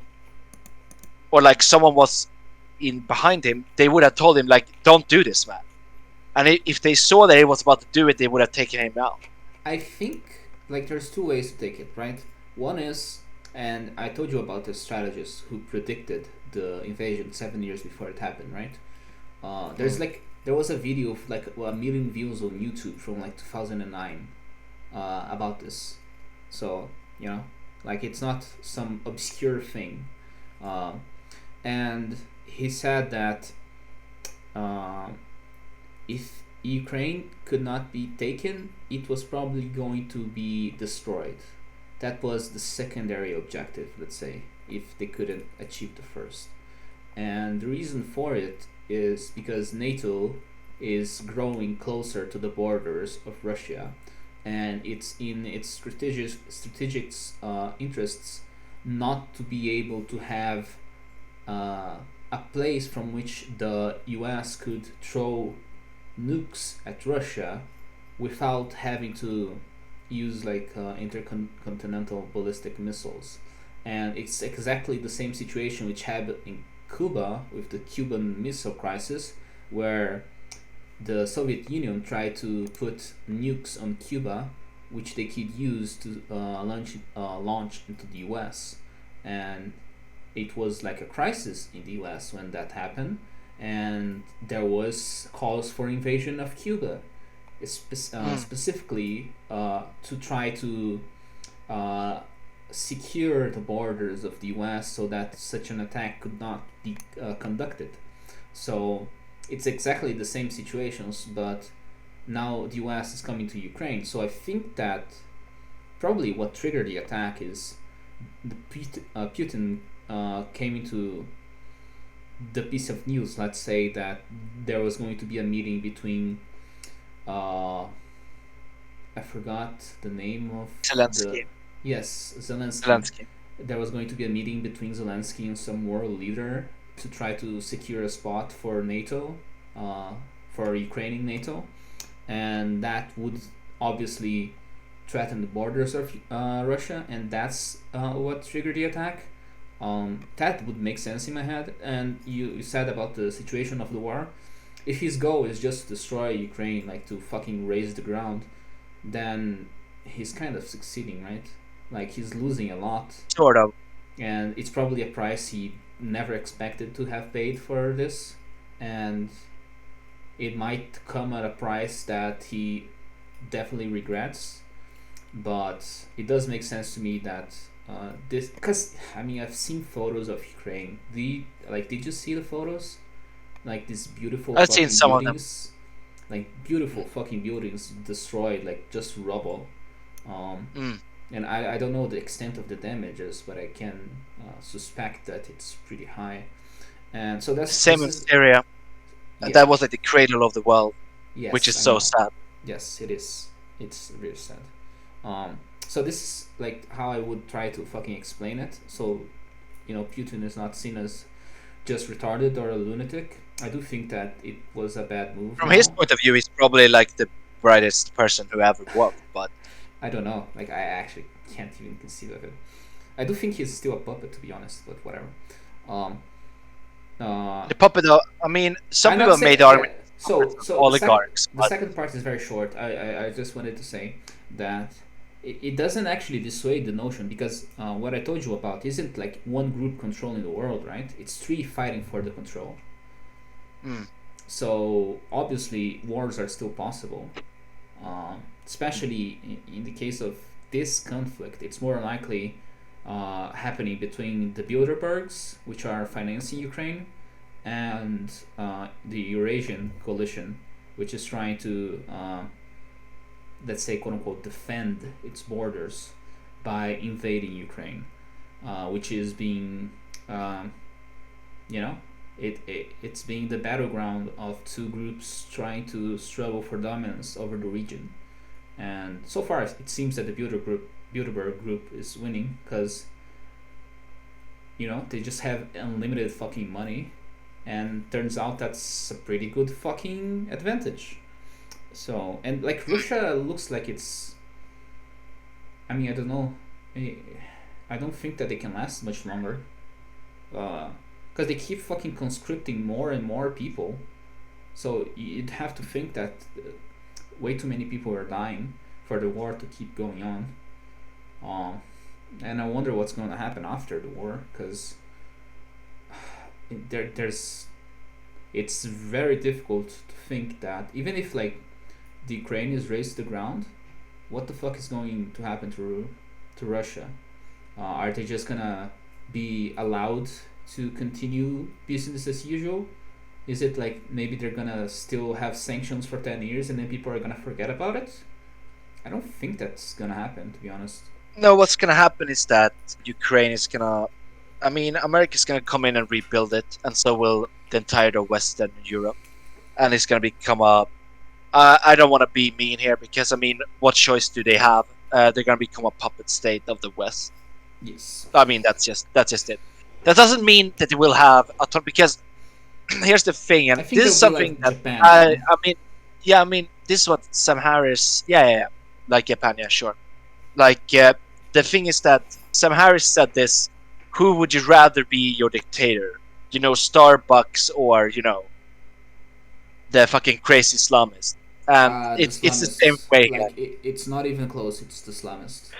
or like someone was in behind him, they would have told him like, "Don't do this, man." And if they saw that he was about to do it, they would have taken him out. I think like there's two ways to take it, right? One is, and I told you about the strategist who predicted the invasion 7 years before it happened, right? There's Mm. like there was a video of like 1 million views on YouTube from like 2009 about this. So you know, like it's not some obscure thing. Uh, and he said that uh, if Ukraine could not be taken, it was probably going to be destroyed. That was the secondary objective, let's say, if they couldn't achieve the first. And the reason for it is because NATO is growing closer to the borders of Russia, and it's in its strategic interests not to be able to have uh, a place from which the US could throw nukes at Russia without having to use like intercontinental ballistic missiles. And it's exactly the same situation which happened in Cuba with the Cuban Missile Crisis, where the Soviet Union tried to put nukes on Cuba, which they could use to launch into the US. And it was like a crisis in the US when that happened, and there was calls for invasion of Cuba, Mm. specifically to try to uh, secure the borders of the US so that such an attack could not be conducted. So it's exactly the same situations, but now the US is coming to Ukraine. So I think that probably what triggered the attack is the Putin came into the piece of news. Let's say that there was going to be a meeting between uh, I forgot the name of the Zelensky. yes, Zelensky. Zelensky. There was going to be a meeting between Zelensky and some world leader to try to secure a spot for NATO, uh, for Ukrainian NATO, and that would obviously threaten the borders of Russia, and that's what triggered the attack. That would make sense in my head. And you said about the situation of the war. If his goal is just to destroy Ukraine, like to fucking raise the ground, then he's kind of succeeding, right? Like he's losing a lot, Sort of. and it's probably a price he never expected to have paid for this, and it might come at a price that he definitely regrets. But it does make sense to me that this because I mean I've seen photos of Ukraine. Did you see the photos? Like these beautiful I've seen fucking some of them. buildings, like beautiful fucking buildings destroyed, like just rubble. Um, Mm. and I don't know the extent of the damages, but I can suspect that it's pretty high. And so that's Same this in is Syria. And yeah, that was like the cradle of the world, which yes, is I so know. sad. Yes, it is. It's really sad. So this is like how I would try to fucking explain it. So Putin is not seen as just retarded or a lunatic. I do think that it was a bad move From his now. point of view, he's probably like the brightest person who ever walked. But I don't know. Like I actually can't even conceive of it. I do think he's still a puppet, to be honest. But whatever. Um. the puppet, I mean, some I'm not people made saying the yeah. argument So of so oligarchs, the but second part is very short. I just wanted to say that it doesn't actually dissuade the notion because what I told you about isn't like one group controlling the world, right? It's three fighting for the control. mm, So obviously wars are still possible. Especially in the case of this conflict, it's more likely happening between the Bilderbergs, which are financing Ukraine, and the Eurasian coalition, which is trying to, let's say, quote unquote, defend its borders by invading Ukraine, which is being, you know, it's being the battleground of two groups trying to struggle for dominance over the region. And so far, it seems that the Bilderberg group is winning because they just have unlimited fucking money, and turns out that's a pretty good fucking advantage. So and like Russia looks like it's. I mean, I don't know. I don't think that they can last much longer. Because they keep fucking conscripting more and more people. So you'd have to think that way too many people are dying for the war to keep going on. And I wonder what's going to happen after the war, because there's it's very difficult to think that even if like the Ukraine is razed to the ground, what the fuck is going to happen to Russia? Are they just gonna be allowed to continue business as usual? Is it like maybe they're gonna still have sanctions for 10 years and then people are gonna forget about it? I don't think that's gonna happen, to be honest. no, what's gonna happen is that Ukraine is gonna. I mean, America's gonna come in and rebuild it, and so will the entire of Western Europe, and it's gonna become a. I don't want to be mean here because I mean, what choice do they have? They're gonna become a puppet state of the West. Yes. I mean, that's just it. That doesn't mean that they will have a ton because here's the thing, I and think this is they'll be something like that Japan, I mean, yeah, I mean, this is what Sam Harris, yeah, like Japan, yeah, sure. Like the thing is that Sam Harris said this: "Who would you rather be your dictator? Starbucks or the fucking crazy Islamist?" And The it's the same Islamists. way here. Like it's not even close. It's the Islamists.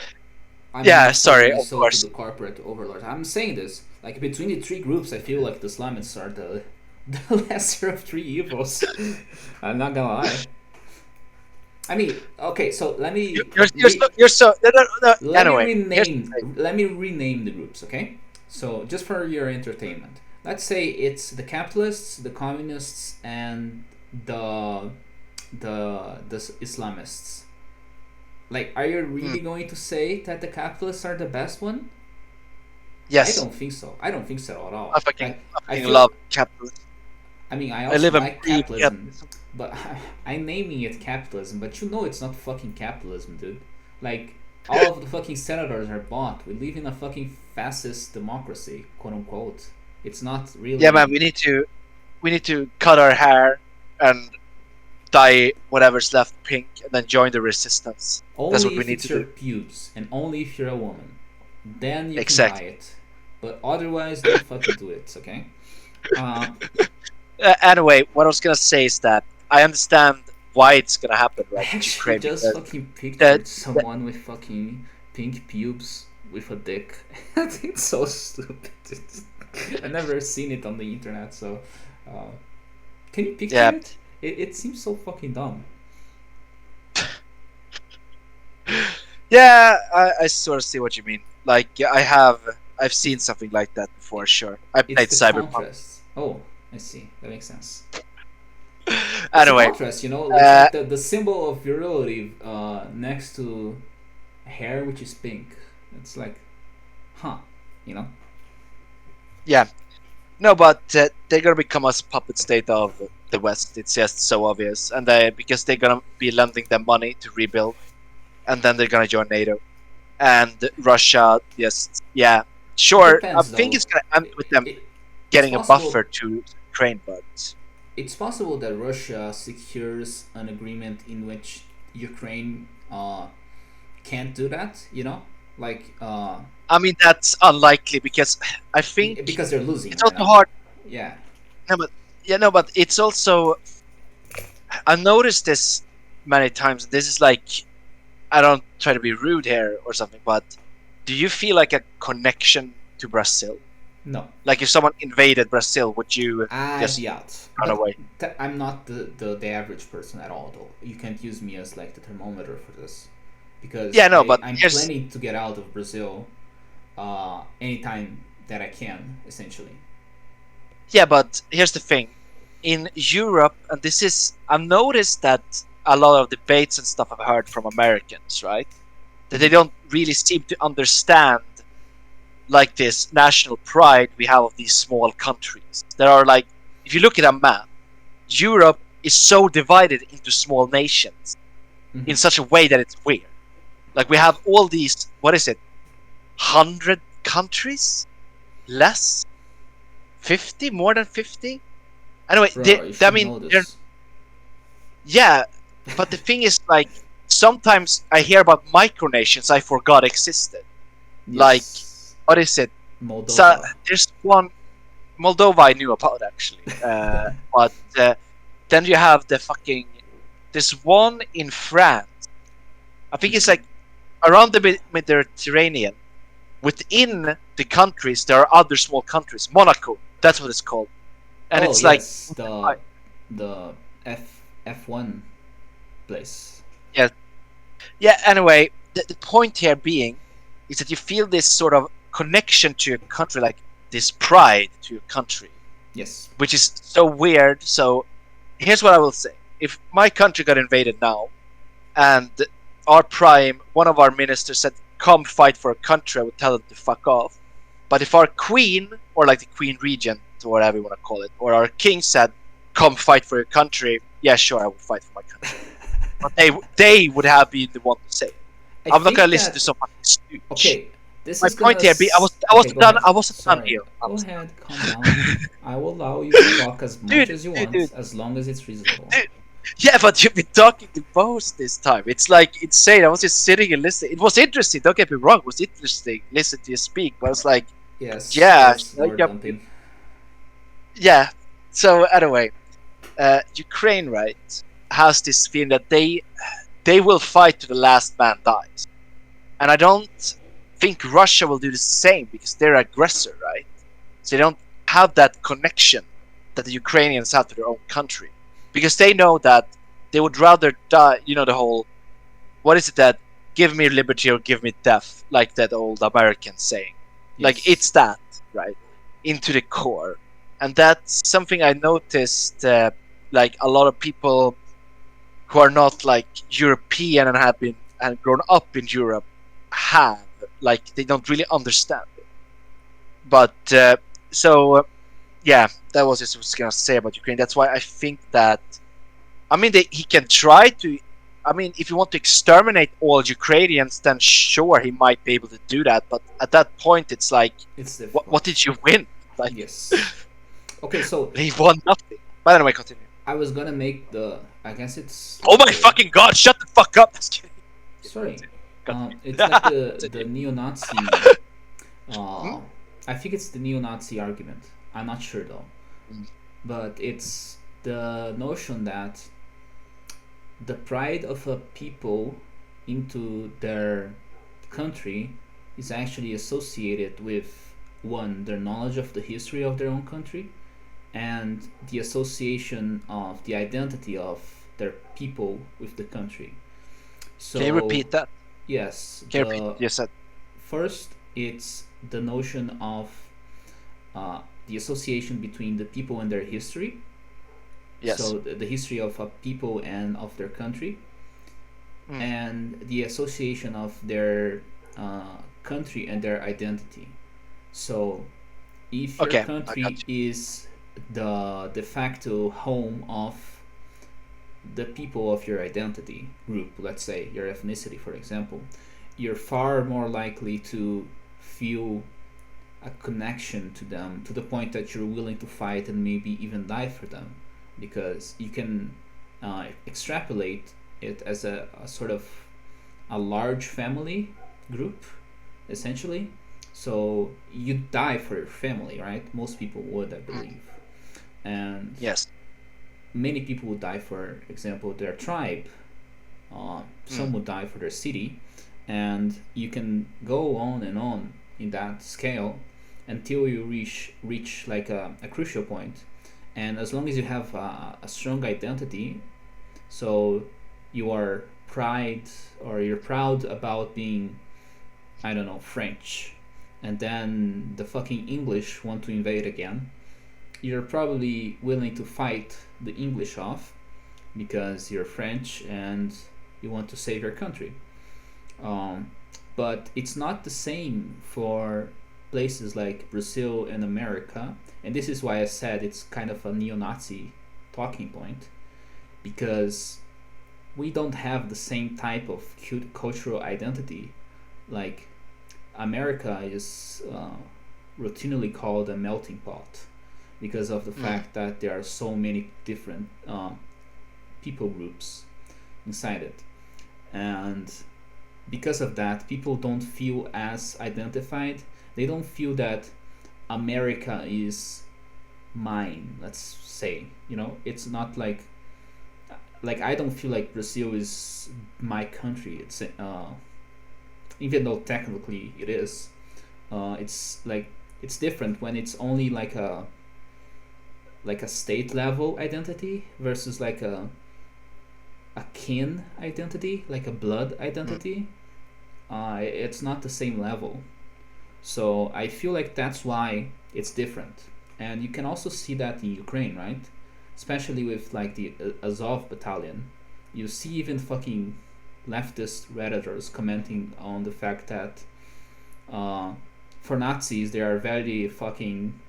I'm Yeah, not selling sorry, my of soul to course. the corporate overlords. I'm saying this. Like between the three groups, I feel like the Islamists are the lesser of three evils. I'm not gonna lie. I mean, okay, so You're so no, no, no. Anyway, here's the thing. let me rename the groups, okay? So just for your entertainment, let's say it's the capitalists, the communists, and the the Islamists. Like, are you Hmm. really going to say that the capitalists are the best one? I Yes, don't think so. I don't think so at I all. fucking, I I I fucking feel. love capitalism. I mean, I I also live and like breathe capitalism, capitalism. but I'm naming it capitalism. But it's not fucking capitalism, dude. Like, all of the fucking senators are bought. We live in a fucking fascist democracy, quote unquote. It's not Yeah, man, really. we need to cut our hair and dye whatever's left pink, and then join the resistance. That's what Only we if need to it's your do. pubes, and only if you're a woman. Then you can dye Exactly. it. But otherwise, don't fucking do it, okay? Uh, Anyway, what I was gonna say is that I understand why it's gonna happen, I right, with actually Ukraine, just because fucking the, pictured the someone with fucking pink pubes with a dick. I think it's so stupid. I've never seen it on the internet, so uh, can you picture yeah, it? It seems so fucking dumb. yeah, I sort of see what you mean. Like I've seen something like that before. Sure, I It's played the Cyberpunk. contrast. Oh, I see. That makes sense. It's a Anyway, contrast, you know. It's uh, like the symbol of virility next to hair, which is pink. It's like, huh, you know. yeah, no, but they're gonna become a puppet state of the West. It's just so obvious, and because they're gonna be lending them money to rebuild, and then they're gonna join NATO, and Russia. Just yeah, It sure. I depends, think though. it's gonna end It, with them it, it's getting a possible. buffer to Ukraine, but It's possible that Russia secures an agreement in which Ukraine can't do that. You know, like I mean that's unlikely because I think because they're losing it's right also now. hard. Yeah. No, but yeah, no, but it's also I noticed this many times. This is like I don't try to be rude here or something, but do you feel like a connection to Brazil? No. Like if someone invaded Brazil, would you I'd just be out. run But away? I'm not the average person at all, though. You can't use me as like the thermometer for this, because Yeah, no, but I'm here's planning to get out of Brazil, anytime that I can, essentially. yeah, but here's the thing. In Europe, and this is I've noticed that a lot of debates and stuff I've heard from Americans, right? That they Mm-hmm. don't really seem to understand like this national pride we have of these small countries. There are like if you look at a map, Europe is so divided into small nations Mm-hmm. in such a way that it's weird. Like we have all these what is it, 100 countries? Less? 50? More than 50? Anyway, Bro, you I should mean, know this. yeah, but the thing is, like, sometimes I hear about micronations I forgot existed. Like, Yes, what is it? So Moldova. there's one Moldova I knew about actually, but then you have the fucking. There's one in France. I think it's Mm-hmm. like around the Mediterranean. Within the countries, there are other small countries. Monaco, that's what it's called, and Oh it's like, yes, the F1 place. yeah, yeah. Anyway, the point here being is that you feel this sort of connection to your country, like this pride to your country, Yes. which is so weird. So here's what I will say: if my country got invaded now, and our prime, one of our ministers said, "Come fight for a country," I would tell them to fuck off. But if our queen, or like the queen regent, or whatever you want to call it, or our king said, "Come fight for your country," yeah, sure, I would fight for my country. But they would have been the one to say it. I I'm not gonna think listen to that someone stooge. okay. This My is point gonna. here, I Okay, wasn't go done. ahead. I wasn't done Sorry. here. I Go was, ahead. Calm down. I will allow you to talk as much dude, as you dude, dude, want, as long as it's reasonable. dude. Yeah, but you've been talking the most this time. It's like insane. I was just sitting and listening. It was interesting. Don't get me wrong. It was interesting. Listen to you speak. But I was like, Yes, yeah, was word dumping. yeah. So anyway, Ukraine, right, has this feeling that they will fight to the last man dies, and I don't think Russia will do the same because they're aggressor, right? So they don't have that connection that the Ukrainians have to their own country because they know that they would rather die. You know the whole what is it that give me liberty or give me death, like that old American saying. Like Yes. it's that, right? Into the core. And that's something I noticed like a lot of people who are not like European and have been and grown up in Europe have. Like they don't really understand it. But so yeah, that was just what I was gonna say about Ukraine. That's why I think that I mean, he can try to. I mean, if you want to exterminate all Ukrainians, then sure, he might be able to do that. But at that point, it's like, It's what difficult. did you win? Like, Yes. Okay, so he won nothing. But anyway, continue. I was gonna make the. I guess it's Oh like my the. fucking god! Shut the fuck up! Just kidding. Sorry. Continue. It's like the Continue. neo-Nazi. Hmm? Uh, I think it's the neo-Nazi argument. I'm not sure though, Mm. but it's the notion that the pride of a people into their country is actually associated with one, their knowledge of the history of their own country, and the association of the identity of their people with the country. Can you So repeat that? yes, Can you repeat the what you said? first it's the notion of the association between the people and their history. Yes. So the history of a people and of their country, Mm. and the association of their country and their identity. So if your Okay, I got country you. is the de facto home of the people of your identity group, let's say your ethnicity, for example, you're far more likely to feel a connection to them to the point that you're willing to fight and maybe even die for them, because you can extrapolate it as a sort of a large family group, essentially. So you die for your family, right? Most people would, I Mm. believe. And Yes. many people would die, for example, their tribe. Mm. Some would die for their city, and you can go on and on in that scale until you reach like a crucial point. And as long as you have a strong identity, so you are pride or you're proud about being, I don't know, French, and then the fucking English want to invade again, you're probably willing to fight the English off because you're French and you want to save your country. Um, but it's not the same for places like Brazil and America, and this is why I said it's kind of a neo-Nazi talking point, because we don't have the same type of cultural identity. Like America is routinely called a melting pot because of the Mm. fact that there are so many different people groups inside it, and because of that, people don't feel as identified. They don't feel that America is mine. Let's say, it's not like I don't feel like Brazil is my country. It's even though technically it is. It's like it's different when it's only like a state level identity versus like a kin identity, like a blood Mm. identity. It's not the same level. So I feel like that's why it's different. And you can also see that in Ukraine, right? Especially with like the Azov battalion. You see even fucking leftist redditors commenting on the fact that uh, for Nazis they are very fucking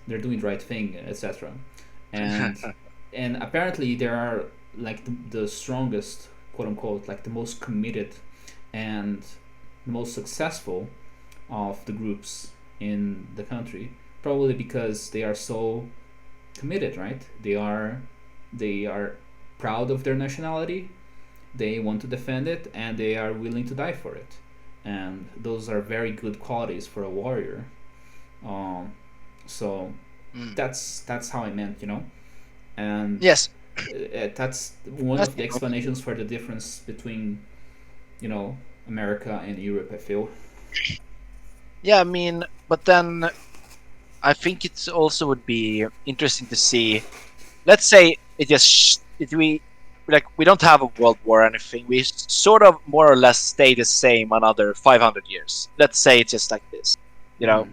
they're doing the right thing, etc. And and apparently there are like the strongest, quote unquote, like the most committed and the most successful of the groups in the country, probably because they are so committed, right? They are proud of their nationality, they want to defend it, and they are willing to die for it. And those are very good qualities for a warrior. um, so Mm. that's how I meant, and Yes. that's one That's of the the point. explanations for the difference between America and Europe, I feel. Yeah, I mean, but then I think it also would be interesting to see. Let's say it just we don't have a world war or anything. We sort of more or less stay the same another 500 years. Let's say it's just like this, you know, Mm-hmm.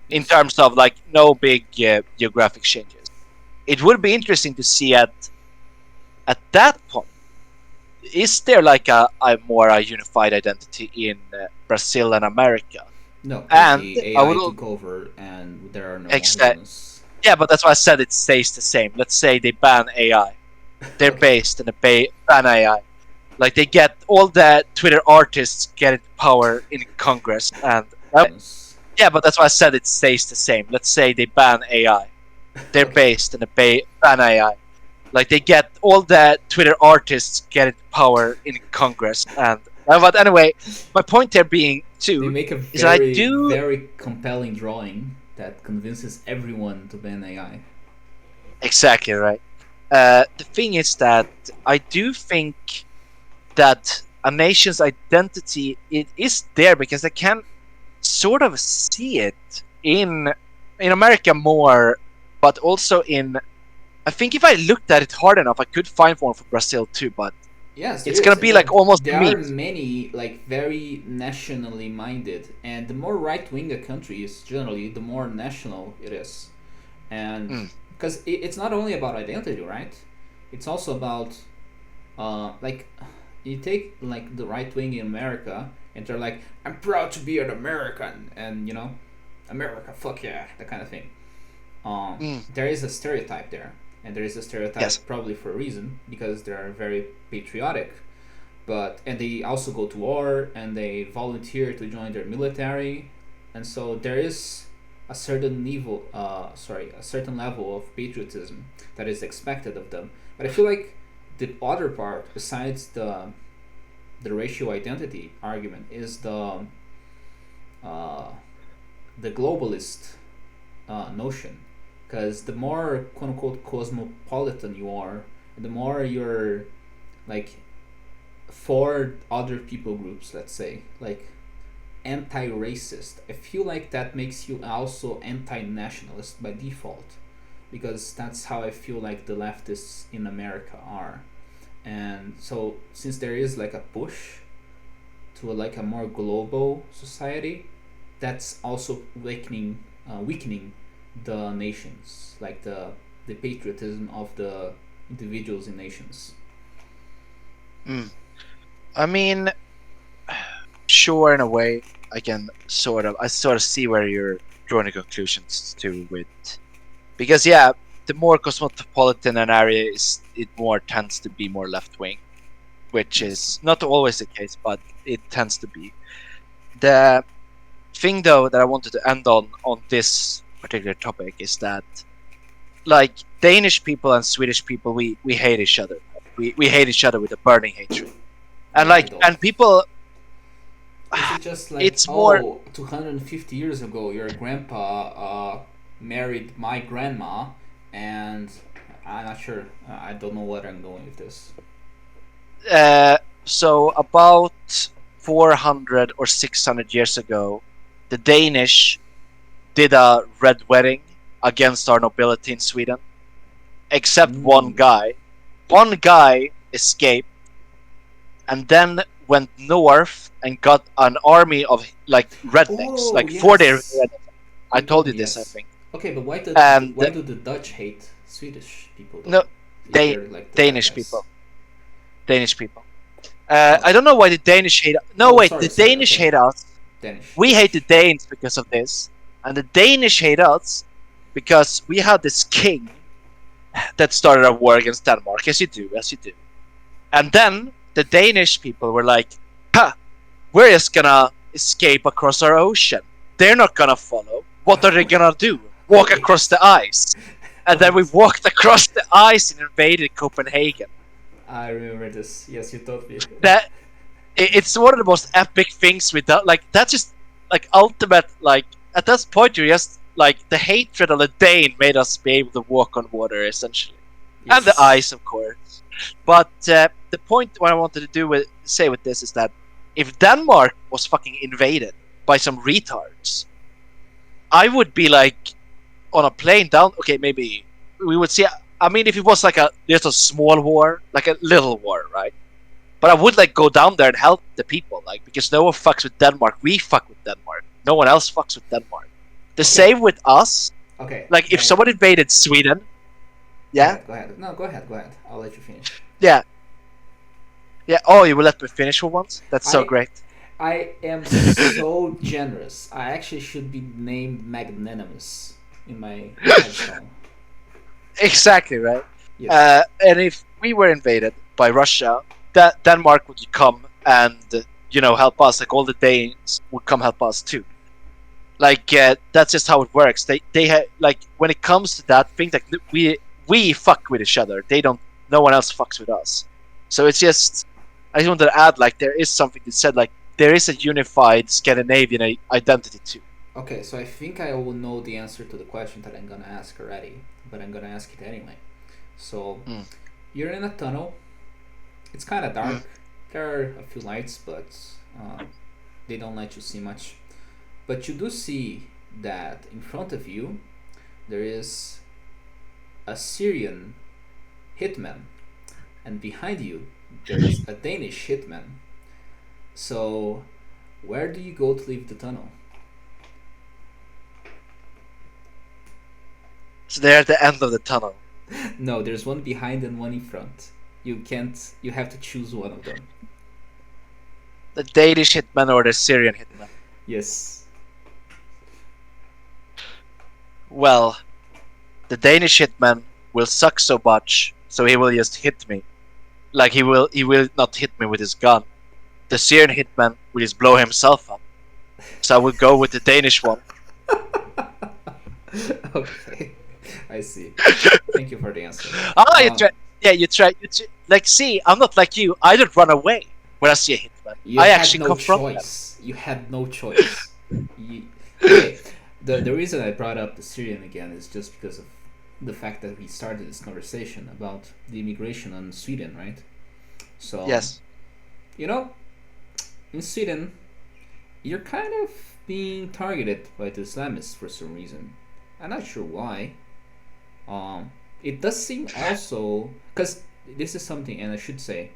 in Yes. terms of like no big geographic changes. It would be interesting to see at that point, is there like a more unified identity in Brazil and America? No, And completely. I AI would took over, and there are no more exact humans. yeah, but that's why I said it stays the same. Let's say they ban AI. They're Okay. based in a ban AI. Like they get all the Twitter artists get into power in Congress, and yeah, but that's why I said it stays the same. Let's say they ban AI. They're Okay. based in a ban AI. Like they get all the Twitter artists get into power in Congress, and but anyway, my point here being They too make a is that I very, do very compelling drawing that convinces everyone to ban AI. exactly right. The thing is that I do think that a nation's identity it is there because I can sort of see it in America more, but also in I think if I looked at it hard enough, I could find one for Brazil too. But Yes, there It's is. gonna be like almost a There are meat. many like very nationally minded, and the more right wing a country is, generally, the more national it is, and Mm, because it's not only about identity, right? It's also about like you take like the right wing in America, and they're like, "I'm proud to be an American," and America, fuck yeah, that kind of thing. mm, There is a stereotype there, and there is a yes. stereotype probably for a reason because they are very patriotic, and they also go to war and they volunteer to join their military, and so there is a certain level of patriotism that is expected of them. But I feel like the other part, besides the racial identity argument, is uh, the globalist notion, because the more quote unquote cosmopolitan you are, the more you're like for other people groups, let's say, like anti-racist. I feel like that makes you also anti-nationalist by default, because that's how I feel like the leftists in America are. And so since there is like a push to like a more global society, that's also weakening the nations, like the patriotism of the individuals in nations. Mm. I mean, sure, in a way, I sort of see where you're drawing the conclusions to with, because yeah, the more cosmopolitan an area is, it more tends to be more left wing, which Yes. is not always the case, but it tends to be. The thing though that I wanted to end on this particular topic is that, like, Danish people and Swedish people, we hate each other. We hate each other with a burning hatred. And Why like, though? and people, Is it just like, it's more, oh, 250 years ago, your grandpa married my grandma, and I'm not sure. I don't know where I'm going with this. so about 400 or 600 years ago, the Danish did a red wedding against our nobility in Sweden, except one Mm. guy. One guy escaped and then went north and got an army of like rednecks, Oh like 40 yes, rednecks. I you told told me you this, I yes. think. Okay, but And why do the Dutch hate Swedish people though? no, If they they're like the bad Danish guys. people, Danish people. Oh, I don't know why the Danish hate. No, oh, wait, the sorry. Danish Okay, hate us. Danish, We hate the Danish. Danes because of this, and the Danish hate us because we had this king that started a war against Denmark, as you do. And then the Danish people were like, "Ha, we're just gonna escape across our ocean. They're not gonna follow. What are they gonna do? Oh Walk across yes. the ice." And Oh then we yes. walked across the ice and invaded Copenhagen. I remember this. Yes, you told me. That it's one of the most epic things we've done. Like, that's just like ultimate. Like, at that point, you're just like, the hatred of the Dane made us be able to walk on water essentially, and the Yes. ice, of course. But the point what I wanted to say with this is that if Denmark was fucking invaded by some retards, I would be like on a plane down. Okay, maybe we would see. I mean, if it was like a little small war, like a little war, right? But I would like go down there and help the people, like, because no one fucks with Denmark. We fuck with Denmark. No one else fucks with Denmark. The Okay. same with us. Okay. Like, if Yeah. Yeah. someone invaded Sweden, Go yeah, ahead. Go ahead. No, go ahead. Go ahead. I'll let you finish. yeah, yeah. Oh, you will let me finish for once? That's so I great. I am so generous. I actually should be named magnanimous in my headstone. Exactly right. Yes. And if we were invaded by Russia, that Denmark would come and help us. Like, all the Danes would come help us too. Like, that's just how it works. Like, when it comes to that thing, like, we fuck with each other. They don't. No one else fucks with us. So it's just, I just wanted to add, like, there is something that said, like, there is a unified Scandinavian identity too. Okay, so I think I will know the answer to the question that I'm gonna ask already, but I'm gonna ask it anyway. So Mm, you're in a tunnel. It's kind of mm, dark. There are a few lights, but they don't let you see much. But you do see that in front of you there is a Syrian hitman, and behind you there's a Danish hitman. So, where do you go to leave the tunnel? So they're at the end of the tunnel. No, there's one behind and one in front. You can't. You have to choose one of them. The Danish hitman or the Syrian hitman? Yes. Well, the Danish hitman will suck so much, so he will just hit me. Like he will not hit me with his gun. The Syrian hitman will just blow himself up. So I will go with the Danish one. Okay, I see. Thank you for the answer. You try. Yeah, you try. Like, see, I'm not like you. I don't run away when I see a hitman. I actually no confront choice. You had no choice. Okay, the reason I brought up the Syrian again is just because of the fact that we started this conversation about the immigration in Sweden, right? So them. Yes. you know, in Sweden, you're kind of being targeted by the Islamists for some reason. I'm not sure why. It does seem also because this is something, and I should say,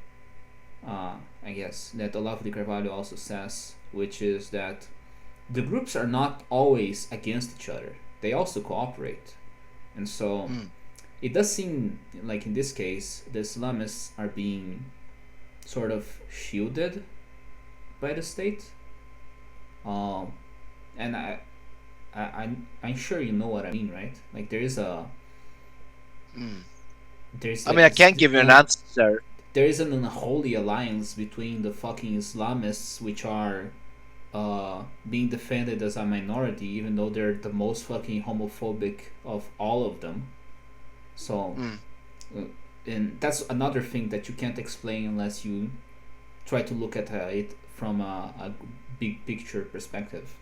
I guess that Olavo de Carvalho also says, which is that the groups are not always against each other; they also cooperate, and so it does seem like in this case the Islamists are being sort of shielded by the state. And I'm sure you know what I mean, right? Like there's I mean, I can't give you an answer. There is an unholy alliance between the fucking Islamists, which are being defended as a minority, even though they're the most fucking homophobic of all of them. So, and that's another thing that you can't explain unless you try to look at it from a big picture perspective.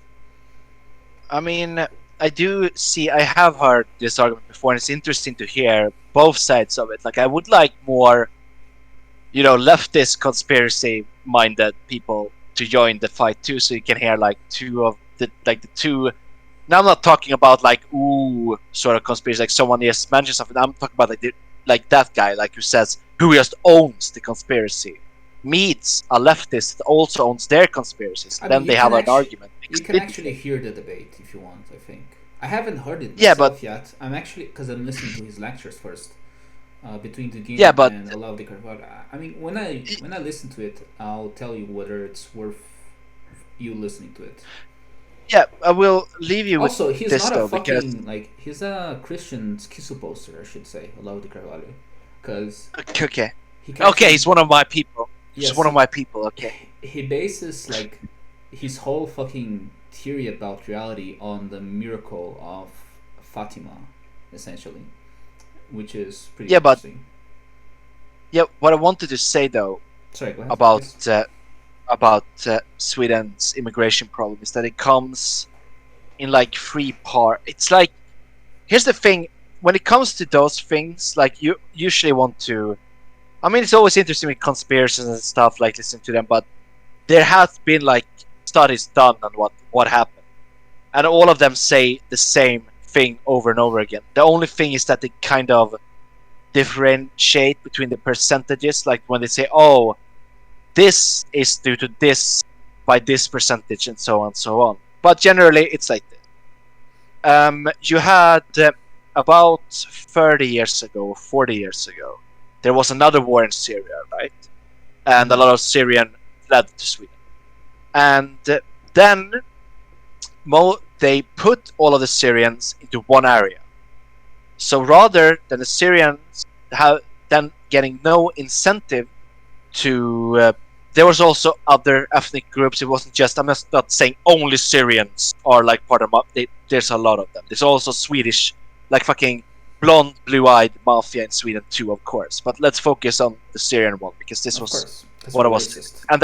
I mean, I have heard this argument before, and it's interesting to hear both sides of it. Like, I would like more, leftist conspiracy-minded people to join the fight too, so you can hear like the two. Now I'm not talking about like sort of conspiracy, like someone just mentioned something. I'm talking about like that guy, like who says who just owns the conspiracy, meets a leftist that also owns their conspiracies. I mean, Then they have an argument. You can actually hear the debate if you want. I think I haven't heard it Yeah, myself but yet. I'm actually because I'm listening to his lectures first. Between the game yeah, but and Allow the Carvalho. I mean, when I listen to it, I'll tell you whether it's worth you listening to it. yeah, I will leave you with Also, he's this not a though, fucking because like he's a Christian schizo poster, I should say. Allow the Carvalho, because okay, he can actually, he's one of my people. He's yes, one of my people. Okay, he bases like his whole fucking theory about reality on the miracle of Fatima, essentially, which is pretty yeah, but interesting. what I wanted to say though Sorry, go ahead. about Yes. Sweden's immigration problem is that it comes in like three parts. It's like, here's the thing: when it comes to those things, like you usually want to. I mean, it's always interesting with conspiracies and stuff, like listening to them, but there has been like studies done on what happened, and all of them say the same thing over and over again. The only thing is that they kind of differentiate between the percentages, like when they say, "Oh, this is due to this by this percentage," and so on, so on. But generally, it's like this. You had about 30 years ago, 40 years ago, there was another war in Syria, right? And a lot of Syrian fled to Sweden. And then they put all of the Syrians into one area. So rather than the Syrians have then getting no incentive to, there was also other ethnic groups. It wasn't just, I'm just not saying only Syrians are like part of there's a lot of them. There's also Swedish, like fucking blonde, blue-eyed mafia in Sweden too, of course. But let's focus on the Syrian one because this was what I was. Racist. And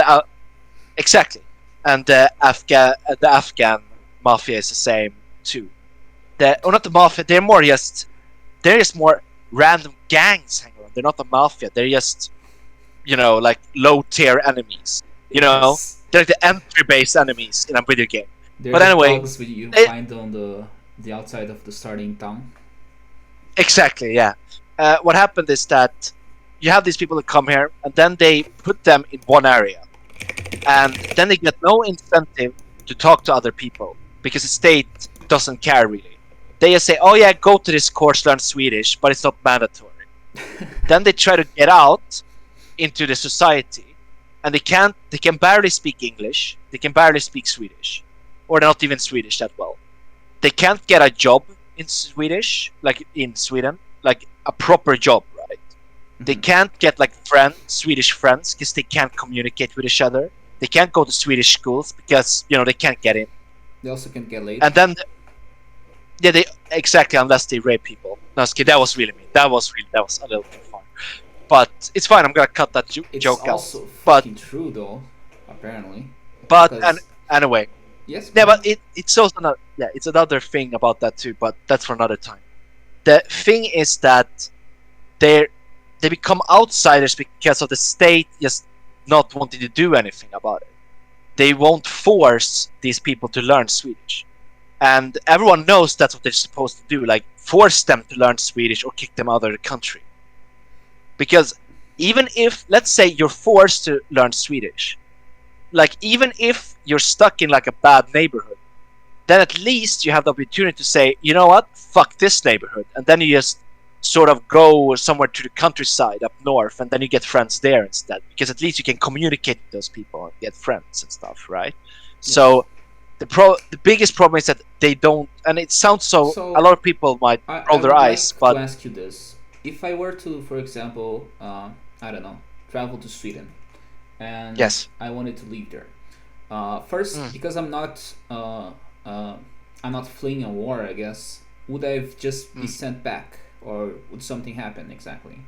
exactly, and the Afghan mafia is the same too. Not the mafia. They're just more random gangs hanging around. They're not the mafia. They're just like low tier enemies. Yes. They're like the entry based enemies in a video game. They're But the anyway, dogs you find on the outside of the starting town. exactly, yeah. What happened is that you have these people that come here, and then they put them in one area, and then they get no incentive to talk to other people because the state doesn't care really. They just say, "Oh yeah, go to this course, learn Swedish, but it's not mandatory." Then they try to get out into the society, and they can't. They can barely speak English. They can barely speak Swedish, or not even Swedish that well. They can't get a job in Swedish, like in Sweden, like a proper job, right? They can't get like Swedish friends, because they can't communicate with each other. They can't go to Swedish schools because they can't get in. They also can get laid. And then, yeah, they exactly, unless they rape people. No, that was really mean. That was a little too far. But it's fine. I'm gonna cut that joke out. It's also But fucking true, though. Apparently. but Because- anyway, Yes. yeah, but it's also another, yeah, it's another thing about that too. But that's for another time. The thing is that they become outsiders because of the state just not wanting to do anything about it. They won't force these people to learn Swedish, and everyone knows that's what they're supposed to do. Like, force them to learn Swedish or kick them out of the country. Because even if, let's say, you're forced to learn Swedish, like, even if you're stuck in like a bad neighborhood, then at least you have the opportunity to say, you know what, fuck this neighborhood, and then you just sort of go somewhere to the countryside up north, and then you get friends there instead, because at least you can communicate with those people and get friends and stuff, right? Yes. So the biggest problem is that they don't, and it sounds so a lot of people might roll their eyes, but to ask you this: if I were to, for example, I don't know, travel to Sweden, and Yes. I wanted to live there. First, because I'm not fleeing a war, I guess. Would I just be sent back, or would something happen exactly?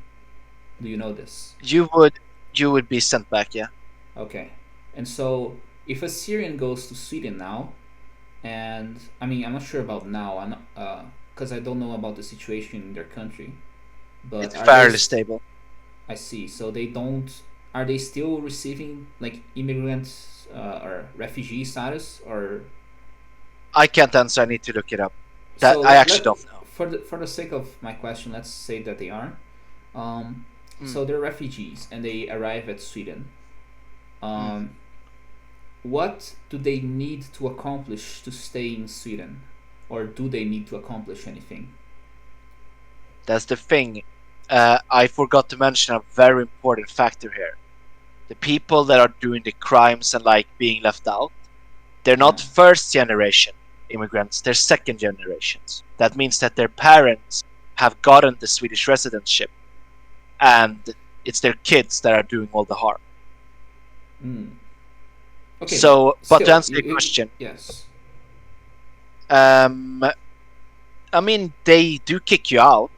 Do you know this? you would be sent back, yeah. Okay, and so if a Syrian goes to Sweden now, and I mean, I'm not sure about now, I'm not, because I don't know about the situation in their country, but It's are fairly they- stable. I see. So they don't. Are they still receiving like immigrants or refugee status, or I can't answer. I need to look it up. That So I actually let- don't know. For the sake of my question, let's say that they are. So they're refugees and they arrive at Sweden. What do they need to accomplish to stay in Sweden, or do they need to accomplish anything? That's the thing. I forgot to mention a very important factor here. The people that are doing the crimes and like being left out, they're not Yeah. first generation immigrants, they're second generations. That means that their parents have gotten the Swedish residentship, and it's their kids that are doing all the harm. Okay. So, but to still, answer your question, yes. I mean, they do kick you out.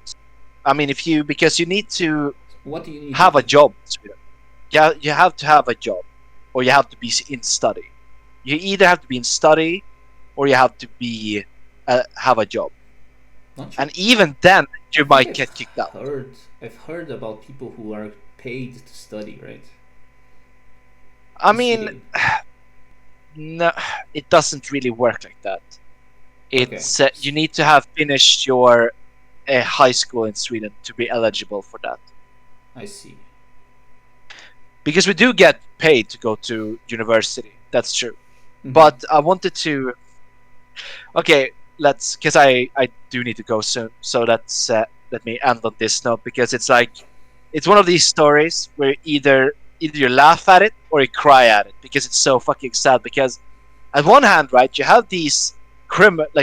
I mean, because you need to What do you need? have to a job in Sweden. Yeah, you have to have a job, or you have to be in study. You either have to be in study, or you have to be have a job. Don't you And even then, you might I've get kicked out. I've heard about people who are paid to study, right? I In mean, Sweden. no, it doesn't really work like that. It's Okay. you need to have finished your high school in Sweden to be eligible for that. I see. Because we do get paid to go to university. That's true. Mhm. But I wanted to. Okay, because I do need to go soon. So let me end on this note, because it's one of these stories where either you laugh at it or you cry at it, because it's so fucking sad. Because on one hand, right, you have these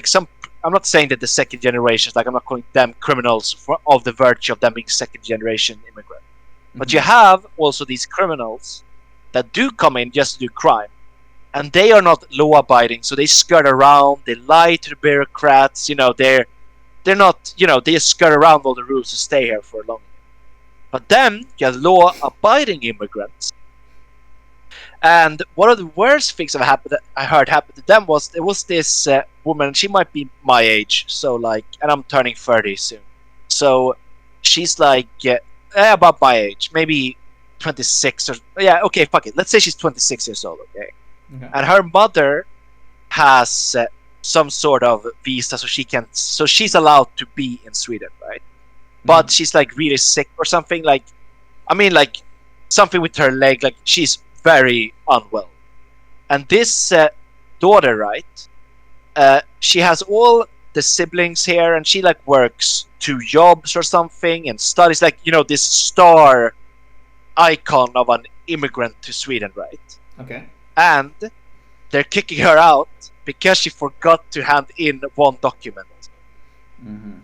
some. I'm not saying that the second generations, like I'm not calling them criminals of the virtue of them being second generation immigrant. But you have also these criminals that do come in just to do crime, and they are not law abiding, so they skirt around, they lie to the bureaucrats. They're not, they just skirt around all the rules to stay here for a long time. But then you have law abiding immigrants, and one of the worst things I heard happened to them was there was this woman. She might be my age, so and I'm turning 30 soon, so she's about my age, maybe 26 or okay, fuck it. Let's say she's 26 years old, okay? Okay. And her mother has some sort of visa, so she's allowed to be in Sweden, right? But she's really sick or something. I mean, like something with her leg. Like she's very unwell. And this daughter, right? She has all the siblings here, and she like works 2 jobs or something, and studies like this star icon of an immigrant to Sweden, right? Okay. And they're kicking her out because she forgot to hand in one document. Mm-hmm.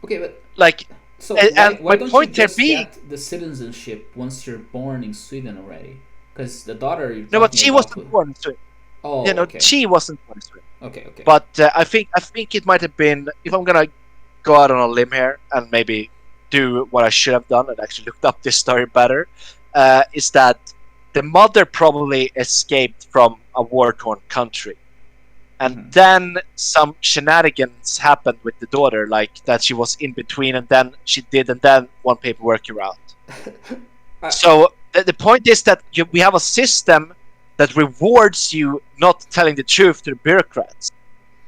Okay, but Like, so and why my don't you point here just being, get the citizenship once you're born in Sweden already? Because the daughter you're no, but talking she about wasn't born in Sweden. Oh, okay. She wasn't born in Sweden. Okay, okay. But I think it might have been, if I'm gonna go out on a limb here and maybe do what I should have done and actually looked up this story better, is that the mother probably escaped from a war-torn country, and Mhm. then some shenanigans happened with the daughter, like that she was in between, and then she did, and then one paperwork you're out. So the point is that we have a system that rewards you not telling the truth to the bureaucrats.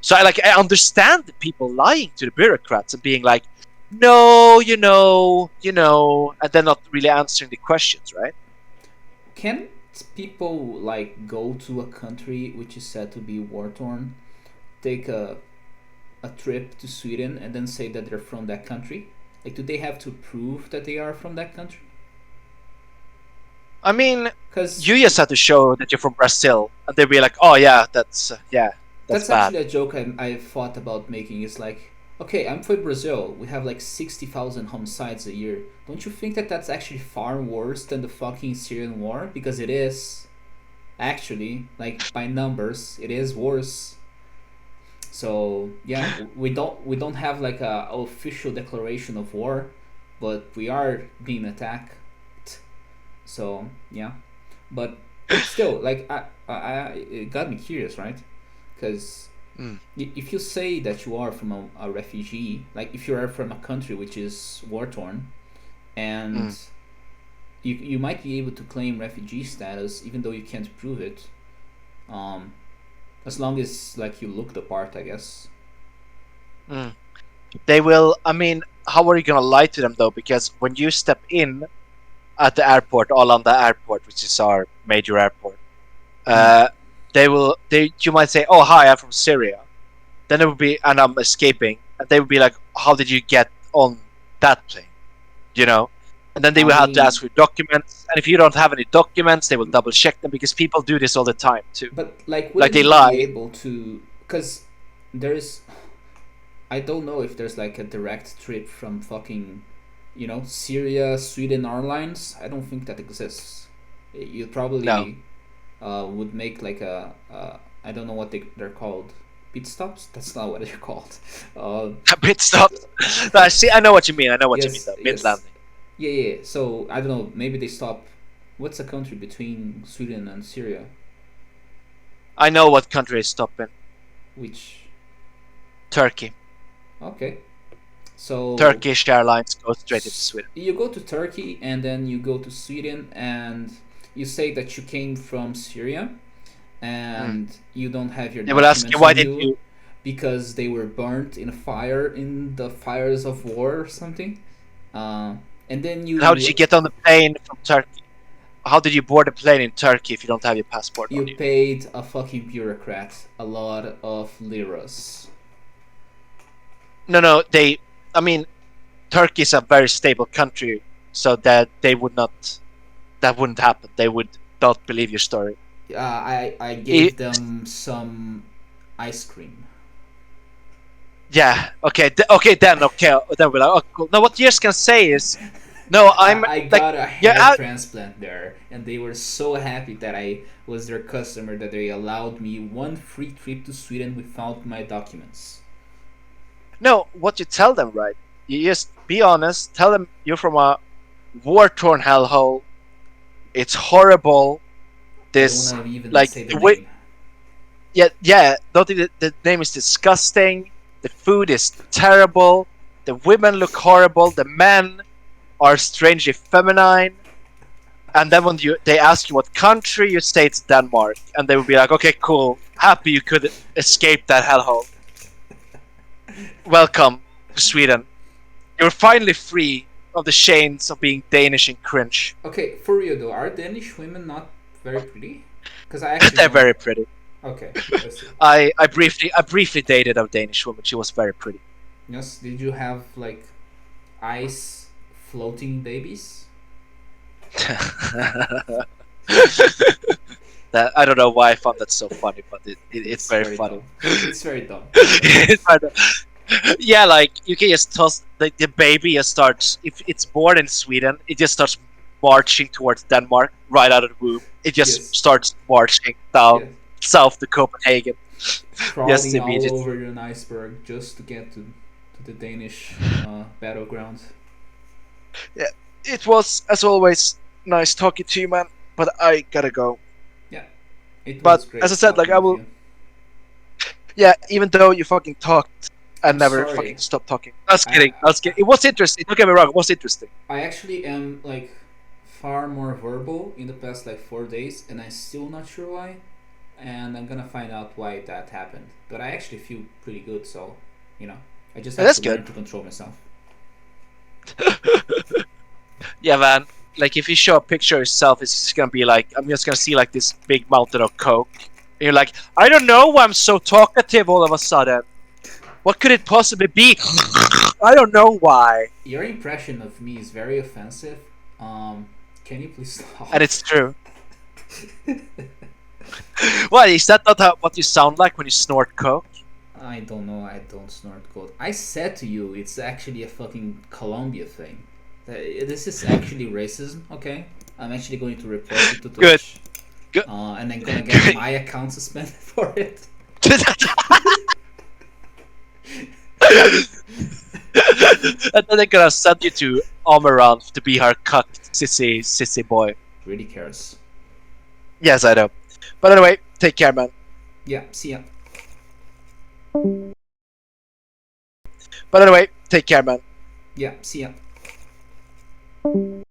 So I understand the people lying to the bureaucrats and being like, no, and then not really answering the questions, right? Can't people like go to a country which is said to be war torn, take a trip to Sweden, and then say that they're from that country? Like, do they have to prove that they are from that country? I mean, Because you just have to show that you're from Brazil, and they'll be like, oh yeah, that's that's bad. actually a joke I thought about making. Is like, okay, I'm from Brazil. We have like 60,000 homicides a year. Don't you think that that's actually far worse than the fucking Syrian war? Because it is. Actually, like by numbers, it is worse. So yeah, we don't have like a official declaration of war, but we are being attacked. So yeah, but still, like it got me curious, right? Because Mm. if you say that you are from a refugee, like if you are from a country which is war torn, and Mm. you might be able to claim refugee status even though you can't prove it, um, as long as like you look the part, I guess. Mm. They will. I mean, how are you gonna lie to them though? Because when you step in at the airport, Arlanda Airport, which is our major airport, Mm. uh, you might say, "Oh, hi, I'm from Syria." Then it would be, and I'm escaping, and they would be like, "How did you get on that plane?" You know, and then they I will have to ask mean, for documents, and if you don't have any documents, they will double check them because people do this all the time too. but like, Like wouldn't they you be lie. able to? Because there's, I don't know if there's like a direct trip from fucking, Syria, Sweden Airlines. I don't think that exists. You No, probably would make like I don't know what they're called. Pit stops? That's not what they're called. Uh, a bit stopped. No, see, I know what you mean. I know what you mean yes, though. Mid yes. landing. Yeah, yeah. So I don't know. Maybe they stop. What's the country between Sweden and Syria? I know what country is stopping. Which Turkey. okay. So Turkish Airlines goes straight into Sweden. you go to Turkey and then you go to Sweden and you say that you came from Syria Mm. and you don't have your They will ask you, documents why on did you you? because they were burnt in a fire in the fires of war or something. And then And how did you you get on the plane from Turkey? How did you board a plane in Turkey if you don't have your passport on you you? paid a fucking bureaucrat a lot of liras. No, no. I mean, Turkey is a very stable country, so that they would not. That wouldn't happen. They would not believe your story. I It, gave them some ice cream. yeah. Okay. Okay. Then. Okay. Then we're like, oh, cool. No, what you just can say is, no. I'm I like, got a yeah. hair transplant there, and they were so happy that I was their customer that they allowed me one free trip to Sweden without my documents. No, what you tell them, right? You just be honest. Tell them you're from a war-torn hellhole. It's horrible. I don't This, want to even like, say the the way, name. yeah, yeah. Don't think the name is disgusting. The food is terrible. The women look horrible. The men are strangely feminine. And then when they ask you what country, you say it's Denmark, and they will be like, "Okay, cool. Happy you could escape that hellhole. Welcome to Sweden. You're finally free of the chains of being Danish and cringe. Okay, for real though, are Danish women not very pretty? Because I actually They're don't. very pretty. Okay, let's see. I briefly dated a Danish woman. She was very pretty. Yes, did you have like ice floating babies? That I don't know why I found that so funny, but it's very funny. Dumb. It's very dumb. It's kind of- yeah, like you can just toss the baby. Just starts if it's born in Sweden, it just starts marching towards Denmark right out of the womb. It just Yes. starts marching down Yes. south to Copenhagen. Yes, Crawling all immediately. over an iceberg just to get to the Danish battleground. Yeah, it was as always nice talking to you, man. But I gotta go. Yeah, it But was great. as I said, like talking I with will. you. Yeah, even though you fucking talked, I I'm never sorry. fucking stopped talking. I was kidding. I, I was kidding. It was interesting. Don't get me wrong. It was interesting. I actually am like far more verbal in the past like 4 days, and I'm still not sure why. And I'm gonna find out why that happened. But I actually feel pretty good, so you know, I just have That's to good. learn to control myself. Yeah, man. Like if you show a picture of yourself, it's just gonna be like I'm just gonna see like this big mountain of coke. And you're like, I don't know why I'm so talkative all of a sudden. What could it possibly be? I don't know why. Your impression of me is very offensive. Can you please stop? And it's true. What is that not what you sound like when you snort coke? I don't know. I don't snort coke. I said to you, it's actually a fucking Colombia thing. This is actually racism. Okay, I'm actually going to report it to Good. Twitch. Good. And I'm gonna get my account suspended for it. And then they're gonna send you to Amaranth to be her cucked sissy boy. Really cares. Yes, I know. But anyway, take care, man. Yeah. See ya. But anyway, take care, man. Yeah. See ya.